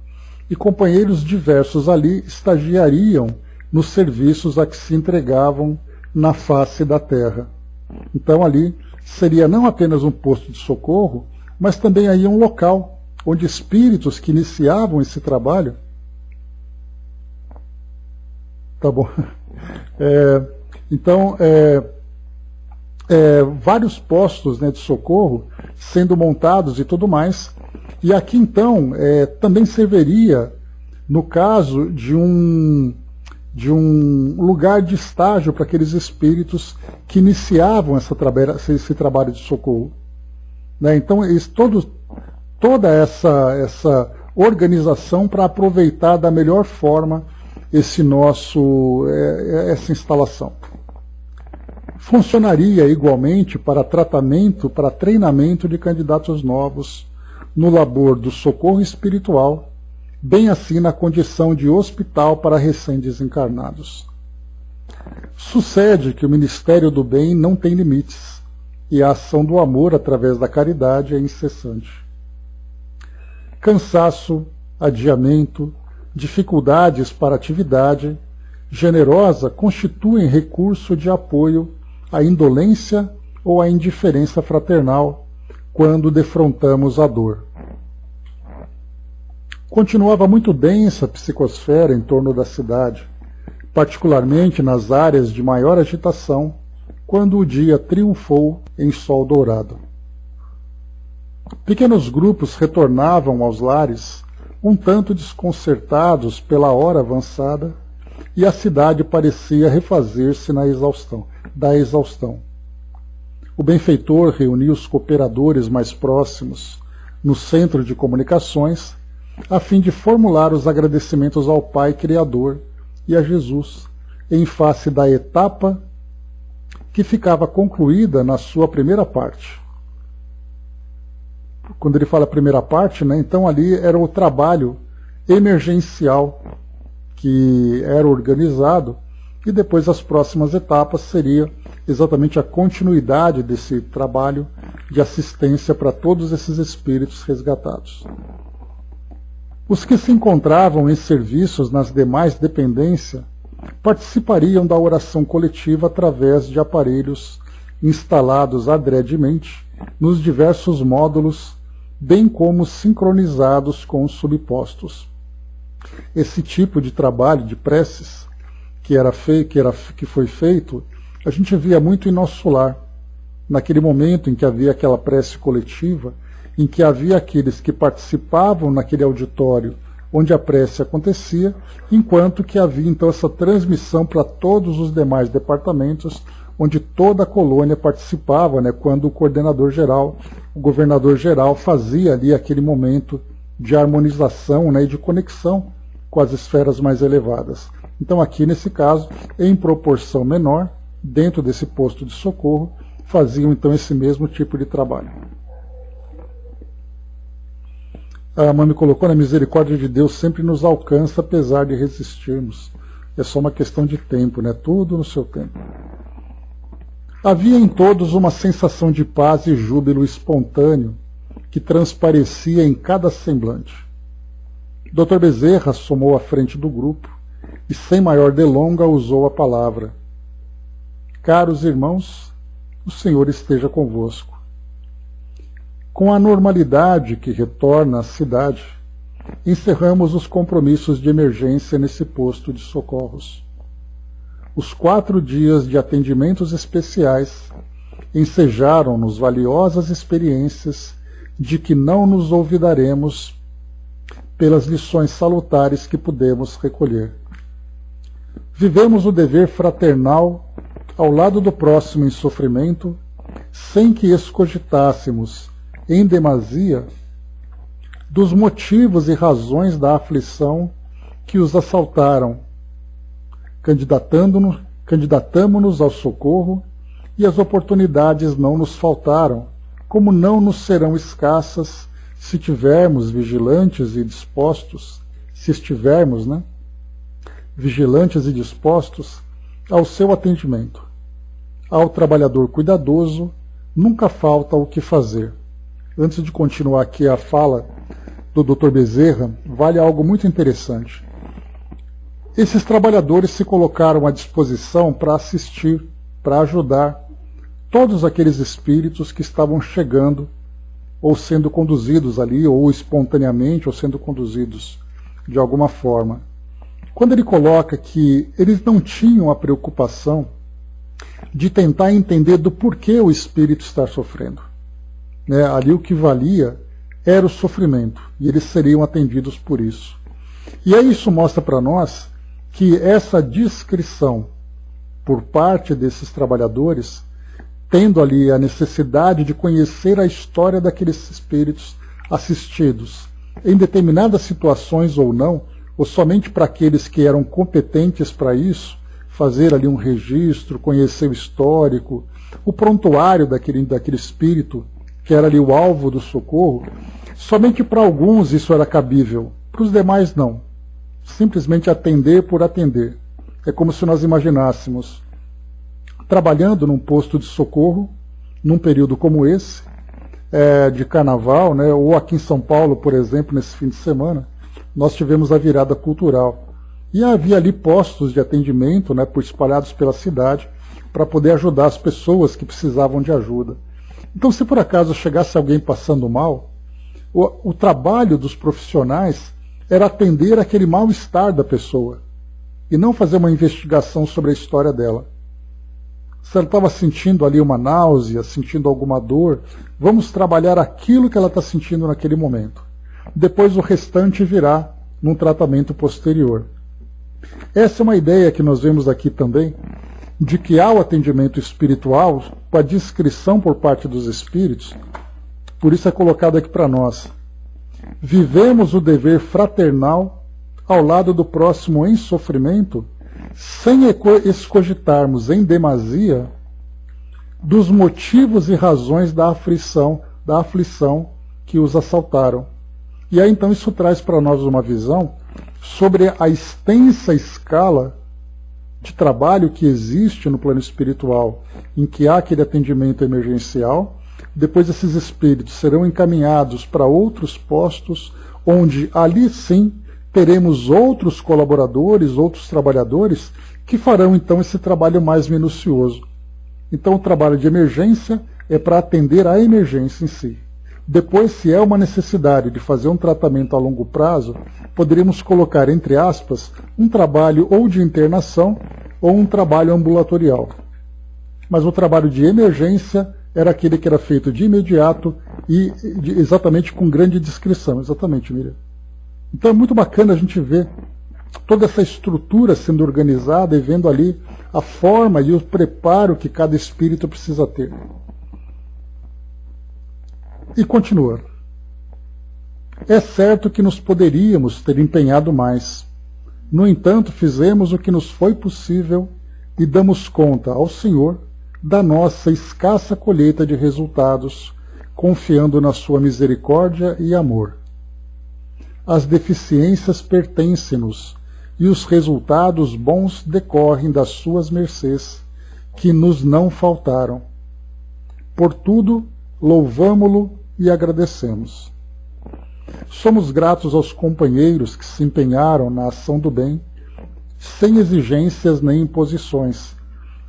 e companheiros diversos ali estagiariam nos serviços a que se entregavam na face da terra. Então ali seria não apenas um posto de socorro, mas também aí um local onde espíritos que iniciavam esse trabalho. Tá bom. Vários postos, né, de socorro sendo montados e tudo mais. E aqui então também serviria, no caso de um lugar de estágio para aqueles espíritos que iniciavam esse trabalho de socorro. Né? Então, toda essa organização para aproveitar da melhor forma essa instalação. Funcionaria igualmente para tratamento, para treinamento de candidatos novos no labor do socorro espiritual, bem assim na condição de hospital para recém-desencarnados. Sucede que o Ministério do Bem não tem limites, e a ação do amor através da caridade é incessante. Cansaço, adiamento, dificuldades para a atividade generosa constituem recurso de apoio à indolência ou à indiferença fraternal quando defrontamos a dor. Continuava muito densa a psicosfera em torno da cidade, particularmente nas áreas de maior agitação, quando o dia triunfou em sol dourado. Pequenos grupos retornavam aos lares, um tanto desconcertados pela hora avançada, e a cidade parecia refazer-se da exaustão. O benfeitor reuniu os cooperadores mais próximos no centro de comunicações, a fim de formular os agradecimentos ao Pai Criador e a Jesus, em face da etapa que ficava concluída na sua primeira parte. Quando ele fala primeira parte, né, então ali era o trabalho emergencial que era organizado, e depois as próximas etapas seria exatamente a continuidade desse trabalho de assistência para todos esses espíritos resgatados. Os que se encontravam em serviços nas demais dependências participariam da oração coletiva através de aparelhos instalados adredemente nos diversos módulos, bem como sincronizados com os subpostos. Esse tipo de trabalho de preces que foi feito, a gente via muito em nosso lar, naquele momento em que havia aquela prece coletiva, em que havia aqueles que participavam naquele auditório onde a prece acontecia, enquanto que havia então essa transmissão para todos os demais departamentos, onde toda a colônia participava, né, quando o coordenador geral, o governador geral fazia ali aquele momento de harmonização, né, e de conexão com as esferas mais elevadas. Então aqui nesse caso, em proporção menor, dentro desse posto de socorro, faziam então esse mesmo tipo de trabalho. A Mami colocou: na misericórdia de Deus sempre nos alcança apesar de resistirmos. É só uma questão de tempo, né? Tudo no seu tempo. Havia em todos uma sensação de paz e júbilo espontâneo que transparecia em cada semblante. Dr. Bezerra assomou à frente do grupo e, sem maior delonga, usou a palavra. Caros irmãos, o Senhor esteja convosco. Com a normalidade que retorna à cidade, encerramos os compromissos de emergência nesse posto de socorros. Os 4 dias de atendimentos especiais ensejaram-nos valiosas experiências de que não nos olvidaremos pelas lições salutares que pudemos recolher. Vivemos o dever fraternal ao lado do próximo em sofrimento, sem que escogitássemos em demasia dos motivos e razões da aflição que os assaltaram, candidatamo-nos ao socorro, e as oportunidades não nos faltaram, como não nos serão escassas se estivermos vigilantes e dispostos ao seu atendimento. Ao trabalhador cuidadoso nunca falta o que fazer. Antes de continuar aqui a fala do Dr. Bezerra, vale algo muito interessante. Esses trabalhadores se colocaram à disposição para assistir, para ajudar todos aqueles espíritos que estavam chegando ou sendo conduzidos ali, ou espontaneamente, ou sendo conduzidos de alguma forma. Quando ele coloca que eles não tinham a preocupação de tentar entender do porquê o espírito está sofrendo. Ali o que valia era o sofrimento, e eles seriam atendidos por isso. E aí isso mostra para nós que essa discrição por parte desses trabalhadores, tendo ali a necessidade de conhecer a história daqueles espíritos assistidos, em determinadas situações ou não, ou somente para aqueles que eram competentes para isso, fazer ali um registro, conhecer o histórico, o prontuário daquele espírito, que era ali o alvo do socorro, somente para alguns isso era cabível, para os demais não. Simplesmente atender por atender. É como se nós imaginássemos trabalhando num posto de socorro, num período como esse, de carnaval, né, ou aqui em São Paulo, por exemplo, nesse fim de semana, nós tivemos a virada cultural. E havia ali postos de atendimento, né, espalhados pela cidade, para poder ajudar as pessoas que precisavam de ajuda. Então, se por acaso chegasse alguém passando mal, o trabalho dos profissionais era atender aquele mal-estar da pessoa e não fazer uma investigação sobre a história dela. Se ela estava sentindo ali uma náusea, sentindo alguma dor, vamos trabalhar aquilo que ela está sentindo naquele momento. Depois o restante virá num tratamento posterior. Essa é uma ideia que nós vemos aqui também, de que há o atendimento espiritual, com a discrição por parte dos espíritos, por isso é colocado aqui para nós. Vivemos o dever fraternal ao lado do próximo em sofrimento, sem escogitarmos em demasia dos motivos e razões da aflição que os assaltaram. E aí então isso traz para nós uma visão sobre a extensa escala de trabalho que existe no plano espiritual, em que há aquele atendimento emergencial, depois esses espíritos serão encaminhados para outros postos onde ali sim teremos outros colaboradores, outros trabalhadores que farão então esse trabalho mais minucioso. Então o trabalho de emergência é para atender à emergência em si. Depois, se é uma necessidade de fazer um tratamento a longo prazo, poderíamos colocar, entre aspas, um trabalho ou de internação ou um trabalho ambulatorial. Mas o trabalho de emergência era aquele que era feito de imediato e exatamente com grande discrição. Exatamente, Miriam. Então é muito bacana a gente ver toda essa estrutura sendo organizada e vendo ali a forma e o preparo que cada espírito precisa ter. E continua. É certo que nos poderíamos ter empenhado mais. No entanto, fizemos o que nos foi possível e damos conta ao Senhor da nossa escassa colheita de resultados, confiando na sua misericórdia e amor. As deficiências pertencem-nos e os resultados bons decorrem das suas mercês, que nos não faltaram. Por tudo, louvamo-lo e agradecemos. Somos gratos aos companheiros que se empenharam na ação do bem, sem exigências nem imposições,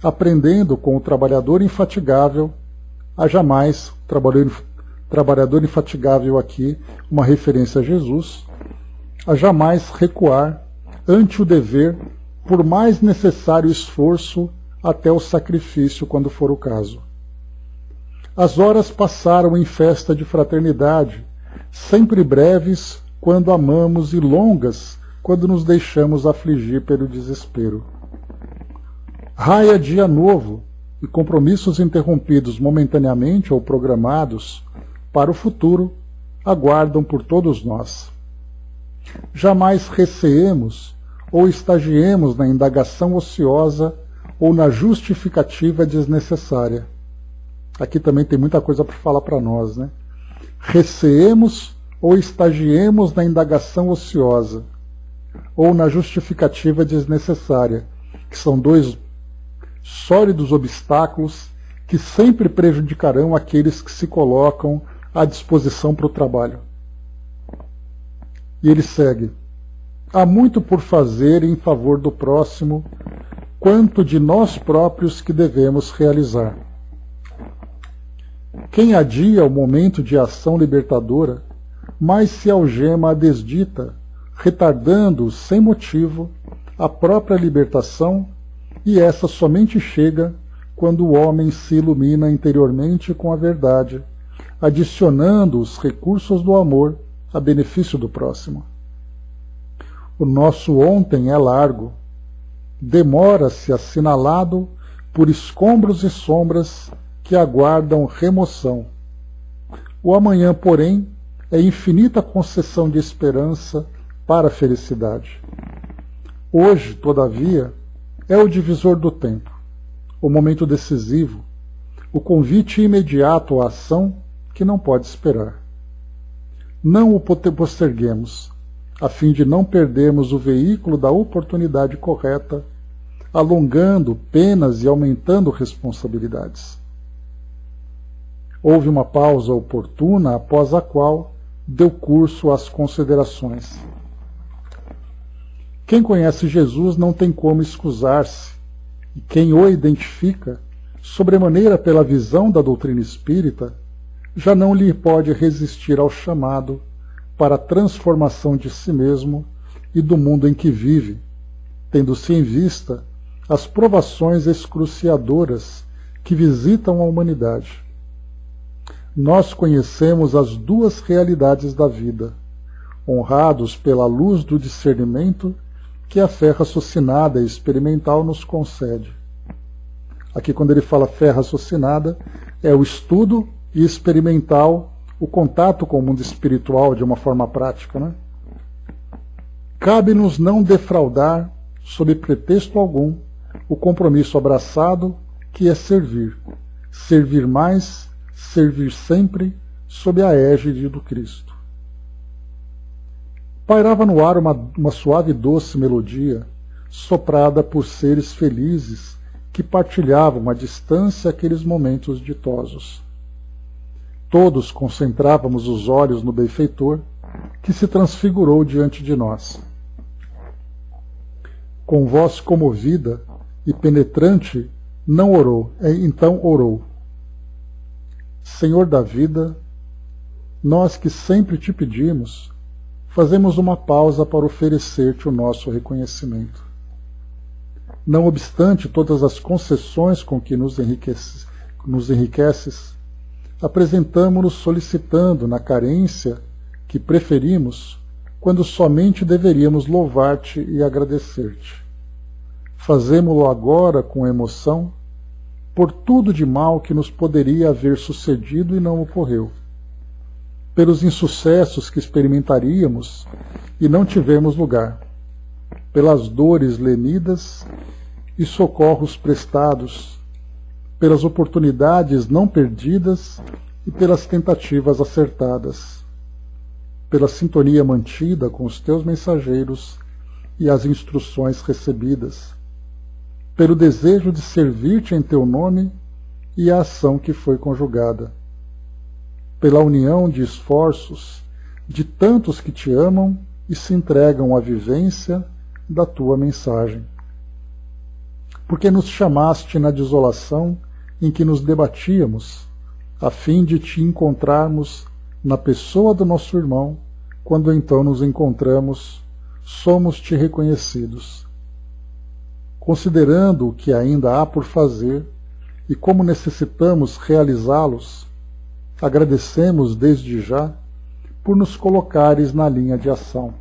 aprendendo com o trabalhador infatigável a jamais, trabalhador infatigável aqui, uma referência a Jesus, a jamais recuar ante o dever, por mais necessário esforço, até o sacrifício, quando for o caso. As horas passaram em festa de fraternidade, sempre breves quando amamos e longas quando nos deixamos afligir pelo desespero. Raia dia novo e compromissos interrompidos momentaneamente ou programados para o futuro aguardam por todos nós. Jamais receemos ou estagiemos na indagação ociosa ou na justificativa desnecessária. Aqui também tem muita coisa para falar para nós, né? Receemos ou estagiemos na indagação ociosa ou na justificativa desnecessária, que são dois sólidos obstáculos que sempre prejudicarão aqueles que se colocam à disposição para o trabalho. E ele segue. Há muito por fazer em favor do próximo, quanto de nós próprios que devemos realizar. Quem adia o momento de ação libertadora, mais se algema à desdita, retardando, sem motivo, a própria libertação, e essa somente chega quando o homem se ilumina interiormente com a verdade, adicionando os recursos do amor a benefício do próximo. O nosso ontem é largo, demora-se assinalado por escombros e sombras que aguardam remoção. O amanhã, porém, é infinita concessão de esperança para a felicidade. Hoje, todavia, é o divisor do tempo, o momento decisivo, o convite imediato à ação que não pode esperar. Não o posterguemos, a fim de não perdermos o veículo da oportunidade correta, alongando penas e aumentando responsabilidades. Houve uma pausa oportuna, após a qual deu curso às considerações. Quem conhece Jesus não tem como excusar-se, e quem o identifica, sobremaneira pela visão da doutrina espírita, já não lhe pode resistir ao chamado para a transformação de si mesmo e do mundo em que vive, tendo-se em vista as provações excruciadoras que visitam a humanidade. Nós conhecemos as duas realidades da vida, honrados pela luz do discernimento que a fé raciocinada e experimental nos concede. Aqui, quando ele fala fé raciocinada, é o estudo e experimental, o contato com o mundo espiritual de uma forma prática, né? Cabe-nos não defraudar, sob pretexto algum, o compromisso abraçado que é servir. Servir mais, servir sempre, sob a égide do Cristo. Pairava no ar uma suave e doce melodia, soprada por seres felizes que partilhavam à distância aqueles momentos ditosos. Todos concentrávamos os olhos no benfeitor, que se transfigurou diante de nós. Com voz comovida e penetrante, não orou, então orou. Senhor da vida, nós que sempre te pedimos, fazemos uma pausa para oferecer-te o nosso reconhecimento. Não obstante todas as concessões com que nos enriqueces, apresentamo-nos solicitando na carência que preferimos, quando somente deveríamos louvar-te e agradecer-te. Fazemo-lo agora com emoção, por tudo de mal que nos poderia haver sucedido e não ocorreu, pelos insucessos que experimentaríamos e não tivemos lugar, pelas dores lenidas e socorros prestados, pelas oportunidades não perdidas e pelas tentativas acertadas, pela sintonia mantida com os teus mensageiros e as instruções recebidas, pelo desejo de servir-te em teu nome e a ação que foi conjugada, pela união de esforços de tantos que te amam e se entregam à vivência da tua mensagem. Porque nos chamaste na desolação em que nos debatíamos, a fim de te encontrarmos na pessoa do nosso irmão, quando então nos encontramos, somos-te reconhecidos. Considerando o que ainda há por fazer e como necessitamos realizá-los, agradecemos desde já por nos colocares na linha de ação.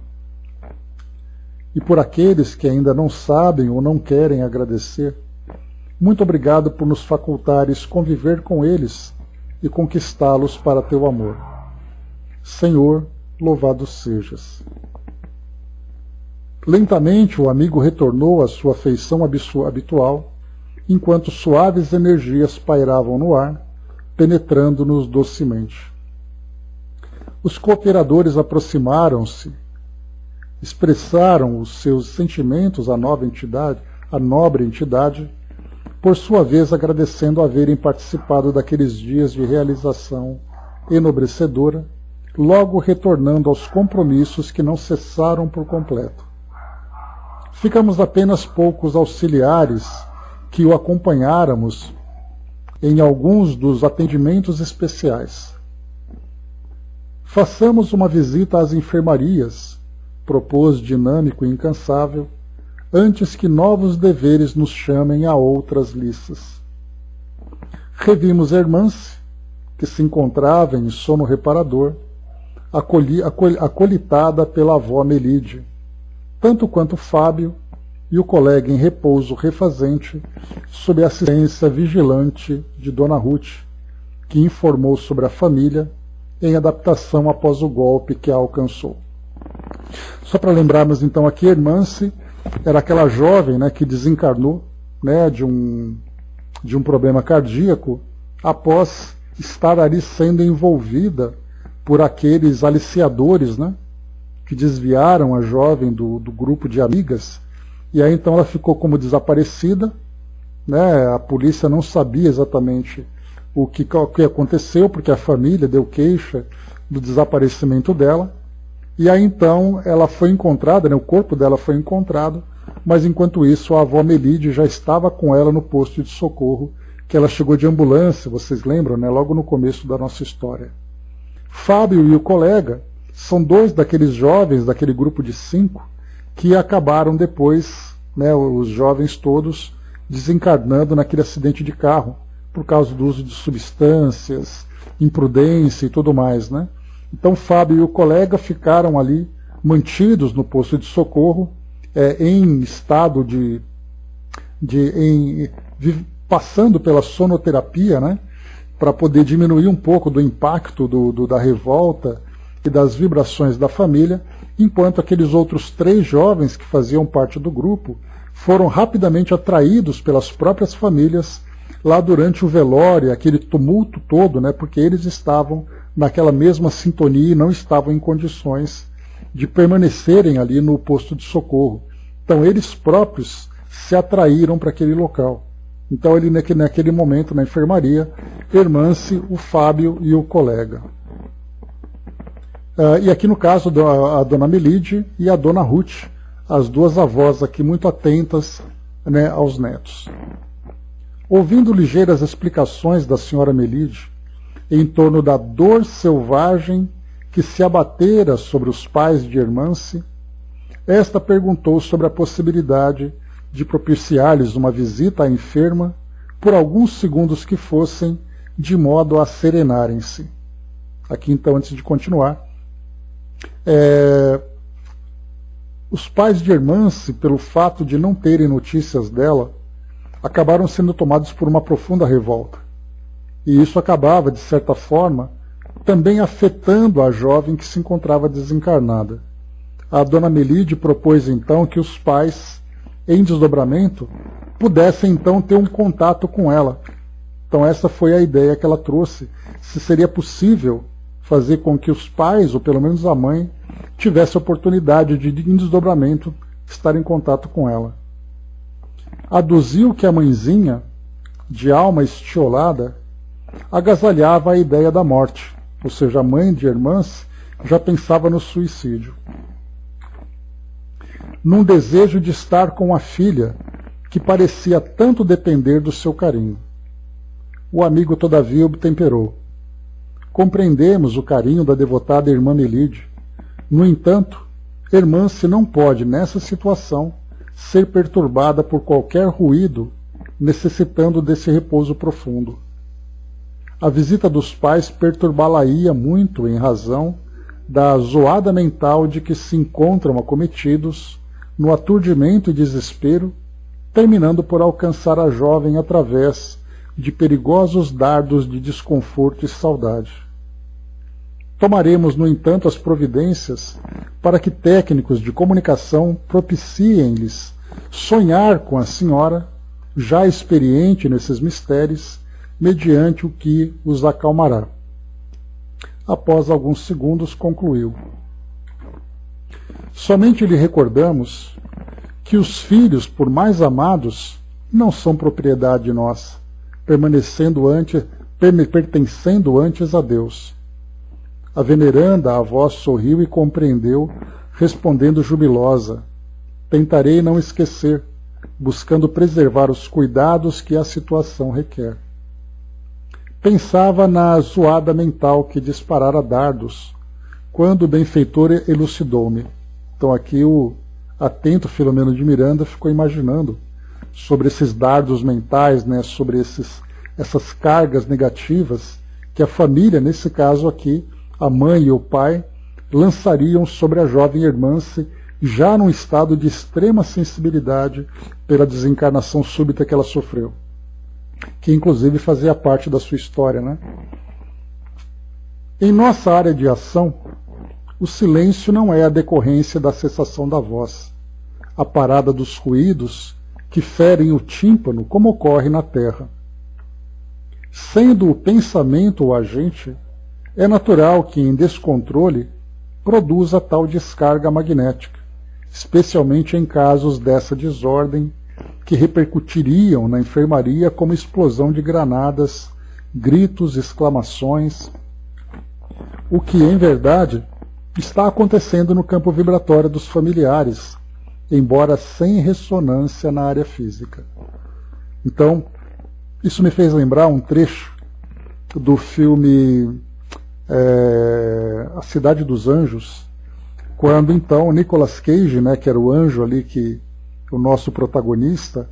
E por aqueles que ainda não sabem ou não querem agradecer, muito obrigado por nos facultares conviver com eles e conquistá-los para teu amor. Senhor, louvado sejas. Lentamente o amigo retornou à sua feição habitual, enquanto suaves energias pairavam no ar, penetrando-nos docemente. Os cooperadores aproximaram-se, expressaram os seus sentimentos à nobre entidade, por sua vez agradecendo haverem participado daqueles dias de realização enobrecedora, logo retornando aos compromissos que não cessaram por completo. Ficamos apenas poucos auxiliares que o acompanháramos em alguns dos atendimentos especiais. Façamos uma visita às enfermarias, propôs dinâmico e incansável, antes que novos deveres nos chamem a outras liças. Revimos Hermance, que se encontrava em sono reparador, acolitada pela avó Melide, tanto quanto Fábio e o colega em repouso refazente, sob a assistência vigilante de Dona Ruth, que informou sobre a família em adaptação após o golpe que a alcançou. Só para lembrarmos então aqui, Hermance era aquela jovem, né, que desencarnou, né, de um problema cardíaco após estar ali sendo envolvida por aqueles aliciadores, né, que desviaram a jovem do grupo de amigas, e aí então ela ficou como desaparecida, né, a polícia não sabia exatamente o que aconteceu, porque a família deu queixa do desaparecimento dela, e aí então ela foi encontrada, né, o corpo dela foi encontrado, mas enquanto isso a avó Melide já estava com ela no posto de socorro, que ela chegou de ambulância, vocês lembram, né, logo no começo da nossa história. Fábio e o colega são dois daqueles jovens, daquele grupo de 5, que acabaram depois, né, os jovens todos, desencarnando naquele acidente de carro, por causa do uso de substâncias, imprudência e tudo mais, né? Então Fábio e o colega ficaram ali, mantidos no posto de socorro, em estado passando pela sonoterapia, né, para poder diminuir um pouco do impacto da revolta e das vibrações da família, enquanto aqueles outros 3 jovens que faziam parte do grupo foram rapidamente atraídos pelas próprias famílias lá durante o velório, aquele tumulto todo, né, porque eles estavam naquela mesma sintonia e não estavam em condições de permanecerem ali no posto de socorro. Então eles próprios se atraíram para aquele local. Então ele naquele momento na enfermaria, Hermance, o Fábio e o colega. E aqui no caso a dona Melide e a dona Ruth, as duas avós aqui muito atentas, né, aos netos. Ouvindo ligeiras explicações da senhora Melide em torno da dor selvagem que se abatera sobre os pais de Hermance, esta perguntou sobre a possibilidade de propiciar-lhes uma visita à enferma por alguns segundos que fossem, de modo a serenarem-se. Aqui então, antes de continuar, os pais de Hermance, pelo fato de não terem notícias dela, acabaram sendo tomados por uma profunda revolta. E isso acabava, de certa forma, também afetando a jovem que se encontrava desencarnada. A dona Melide propôs então que os pais, em desdobramento, pudessem então ter um contato com ela. Então essa foi a ideia que ela trouxe, se seria possível fazer com que os pais, ou pelo menos a mãe, tivesse a oportunidade de, em desdobramento, estar em contato com ela. Aduziu que a mãezinha, de alma estiolada, agasalhava a ideia da morte, ou seja, a mãe de Hermance já pensava no suicídio. Num desejo de estar com a filha, que parecia tanto depender do seu carinho. O amigo, todavia, obtemperou. Compreendemos o carinho da devotada irmã Melide. No entanto, Hermance não pode, nessa situação, ser perturbada por qualquer ruído, necessitando desse repouso profundo. A visita dos pais perturbá-la-ia muito em razão da zoada mental de que se encontram acometidos no aturdimento e desespero, terminando por alcançar a jovem através de perigosos dardos de desconforto e saudade. Tomaremos, no entanto, as providências para que técnicos de comunicação propiciem-lhes sonhar com a senhora, já experiente nesses mistérios, mediante o que os acalmará. Após alguns segundos, concluiu. Somente lhe recordamos que os filhos, por mais amados, não são propriedade nossa, pertencendo antes a Deus. A veneranda avó sorriu e compreendeu, respondendo jubilosa: tentarei não esquecer, buscando preservar os cuidados que a situação requer. Pensava na zoada mental que disparara dardos, quando o benfeitor elucidou-me. Então aqui o atento Filomeno de Miranda ficou imaginando sobre esses dardos mentais, né, sobre essas cargas negativas que a família, nesse caso aqui, a mãe e o pai, lançariam sobre a jovem Hermance, já num estado de extrema sensibilidade pela desencarnação súbita que ela sofreu, que inclusive fazia parte da sua história, né? Em nossa área de ação, o silêncio não é a decorrência da cessação da voz, a parada dos ruídos que ferem o tímpano, como ocorre na Terra. Sendo o pensamento o agente, é natural que, em descontrole, produza tal descarga magnética, especialmente em casos dessa desordem, que repercutiriam na enfermaria como explosão de granadas, gritos, exclamações, o que, em verdade, está acontecendo no campo vibratório dos familiares, embora sem ressonância na área física. Então, isso me fez lembrar um trecho do filme A Cidade dos Anjos, quando então Nicolas Cage, né, que era o anjo ali, o nosso protagonista,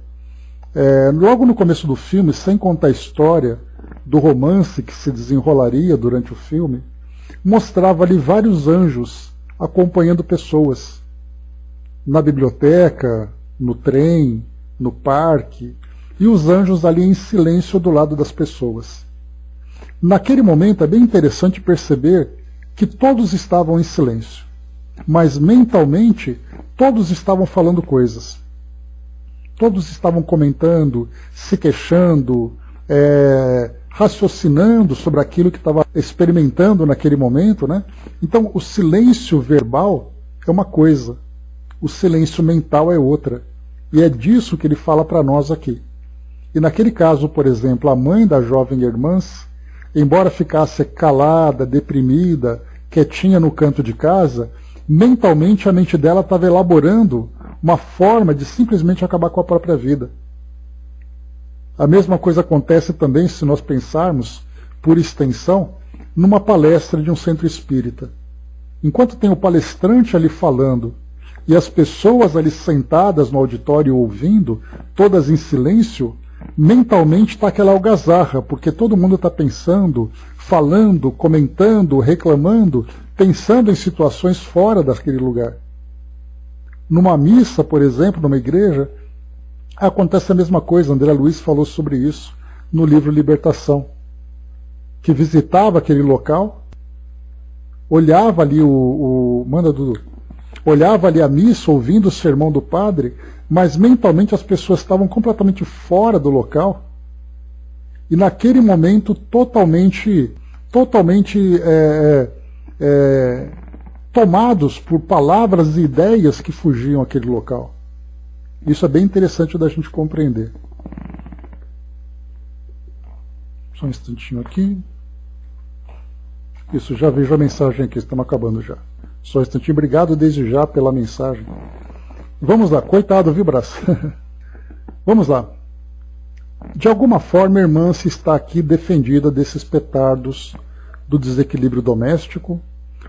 logo no começo do filme, sem contar a história do romance que se desenrolaria durante o filme, mostrava ali vários anjos acompanhando pessoas na biblioteca, no trem, no parque, e os anjos ali em silêncio do lado das pessoas. Naquele momento é bem interessante perceber que todos estavam em silêncio, mas mentalmente todos estavam falando coisas. Todos estavam comentando, se queixando, raciocinando sobre aquilo que estava experimentando naquele momento, né? Então o silêncio verbal é uma coisa, o silêncio mental é outra. E é disso que ele fala para nós aqui. E naquele caso, por exemplo, a mãe da jovem Hermance, embora ficasse calada, deprimida, quietinha no canto de casa, mentalmente a mente dela estava elaborando uma forma de simplesmente acabar com a própria vida. A mesma coisa acontece também, se nós pensarmos, por extensão, numa palestra de um centro espírita. Enquanto tem o palestrante ali falando e as pessoas ali sentadas no auditório ouvindo, todas em silêncio, mentalmente está aquela algazarra, porque todo mundo está pensando, falando, comentando, reclamando, pensando em situações fora daquele lugar. Numa missa, por exemplo, numa igreja, acontece a mesma coisa. André Luiz falou sobre isso no livro Libertação, que visitava aquele local, olhava ali olhava ali a missa, ouvindo o sermão do padre, mas mentalmente as pessoas estavam completamente fora do local e naquele momento totalmente tomados por palavras e ideias que fugiam àquele local. Isso é bem interessante da gente compreender. Só um instantinho aqui. Isso, já vejo a mensagem aqui, estamos acabando já. Só um instantinho, obrigado desde já pela mensagem. Vamos lá, coitado, viu, Brás? Vamos lá. De alguma forma, a irmã se está aqui defendida desses petardos do desequilíbrio doméstico,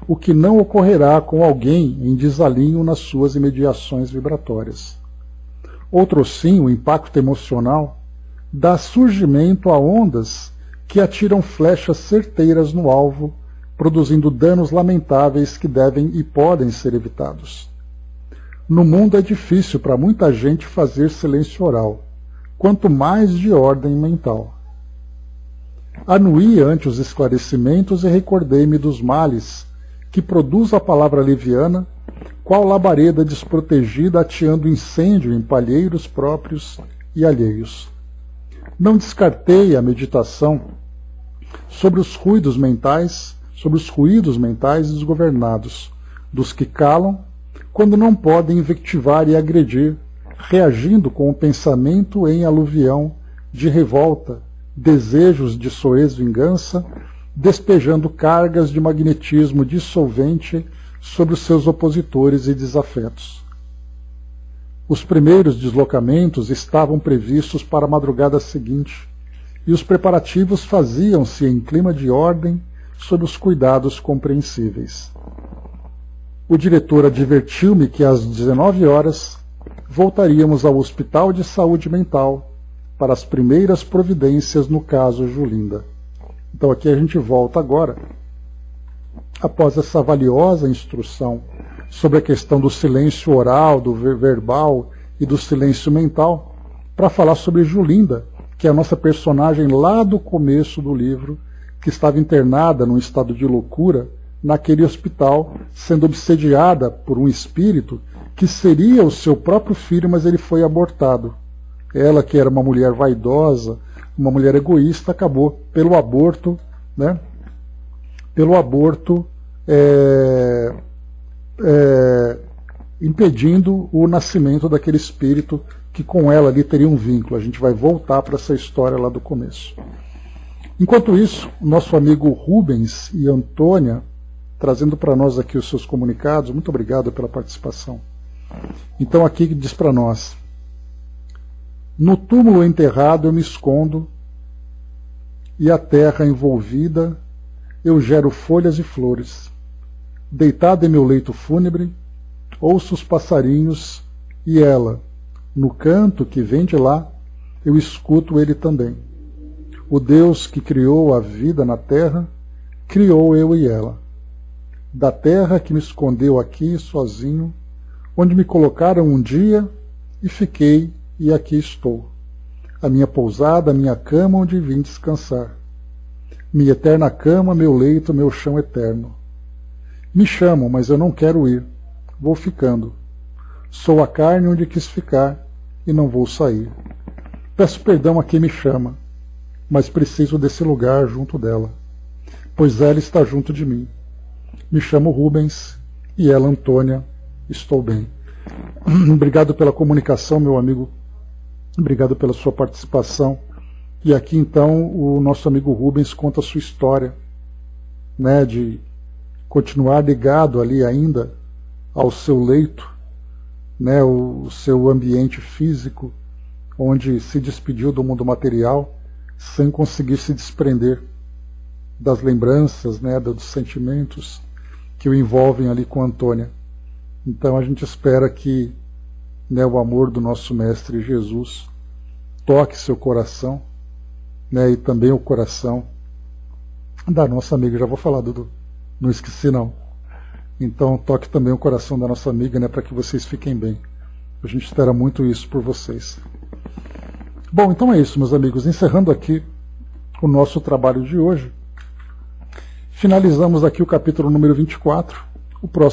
o que não ocorrerá com alguém em desalinho nas suas imediações vibratórias. Outro sim, o impacto emocional, dá surgimento a ondas que atiram flechas certeiras no alvo, produzindo danos lamentáveis que devem e podem ser evitados. No mundo é difícil para muita gente fazer silêncio oral, quanto mais de ordem mental. Anuí ante os esclarecimentos e recordei-me dos males que produz a palavra leviana, qual labareda desprotegida ateando incêndio em palheiros próprios e alheios. Não descartei a meditação sobre os ruídos mentais desgovernados, dos que calam, quando não podem invectivar e agredir, reagindo com o pensamento em aluvião de revolta, desejos de soez vingança, despejando cargas de magnetismo dissolvente sobre os seus opositores e desafetos. Os primeiros deslocamentos estavam previstos para a madrugada seguinte, e os preparativos faziam-se em clima de ordem sob os cuidados compreensíveis. O diretor advertiu-me que às 19 horas voltaríamos ao Hospital de Saúde Mental para as primeiras providências no caso Julinda. Então aqui a gente volta agora, após essa valiosa instrução sobre a questão do silêncio oral, do verbal e do silêncio mental, para falar sobre Julinda, que é a nossa personagem lá do começo do livro, que estava internada num estado de loucura naquele hospital, sendo obsediada por um espírito que seria o seu próprio filho, mas ele foi abortado. Ela, que era uma mulher vaidosa, uma mulher egoísta, acabou pelo aborto, né? Impedindo o nascimento daquele espírito que com ela ali teria um vínculo. A gente vai voltar para essa história lá do começo. Enquanto isso, nosso amigo Rubens e Antônia, trazendo para nós aqui os seus comunicados, muito obrigado pela participação. Então aqui diz para nós: no túmulo enterrado eu me escondo, e a terra envolvida eu gero folhas e flores. Deitado em meu leito fúnebre, ouço os passarinhos, e ela, no canto que vem de lá, eu escuto ele também. O Deus que criou a vida na terra, criou eu e ela. Da terra que me escondeu aqui sozinho, onde me colocaram um dia, e fiquei, e aqui estou. A minha pousada, a minha cama onde vim descansar. Minha eterna cama, meu leito, meu chão eterno. Me chamam, mas eu não quero ir. Vou ficando. Sou a carne onde quis ficar, e não vou sair. Peço perdão a quem me chama, mas preciso desse lugar junto dela, pois ela está junto de mim. Me chamo Rubens, e ela Antônia, estou bem. Obrigado pela comunicação, meu amigo. Obrigado pela sua participação. E aqui então o nosso amigo Rubens conta a sua história, né, de continuar ligado ali ainda ao seu leito, né, o seu ambiente físico, onde se despediu do mundo material, sem conseguir se desprender das lembranças, né, dos sentimentos que o envolvem ali com Antônia. Então a gente espera que, né, o amor do nosso Mestre Jesus toque seu coração, né, e também o coração da nossa amiga. Já vou falar, Dudu, não esqueci não. Então toque também o coração da nossa amiga, né, para que vocês fiquem bem. A gente espera muito isso por vocês. Bom, então é isso, meus amigos. Encerrando aqui o nosso trabalho de hoje, finalizamos aqui o capítulo número 24. O próximo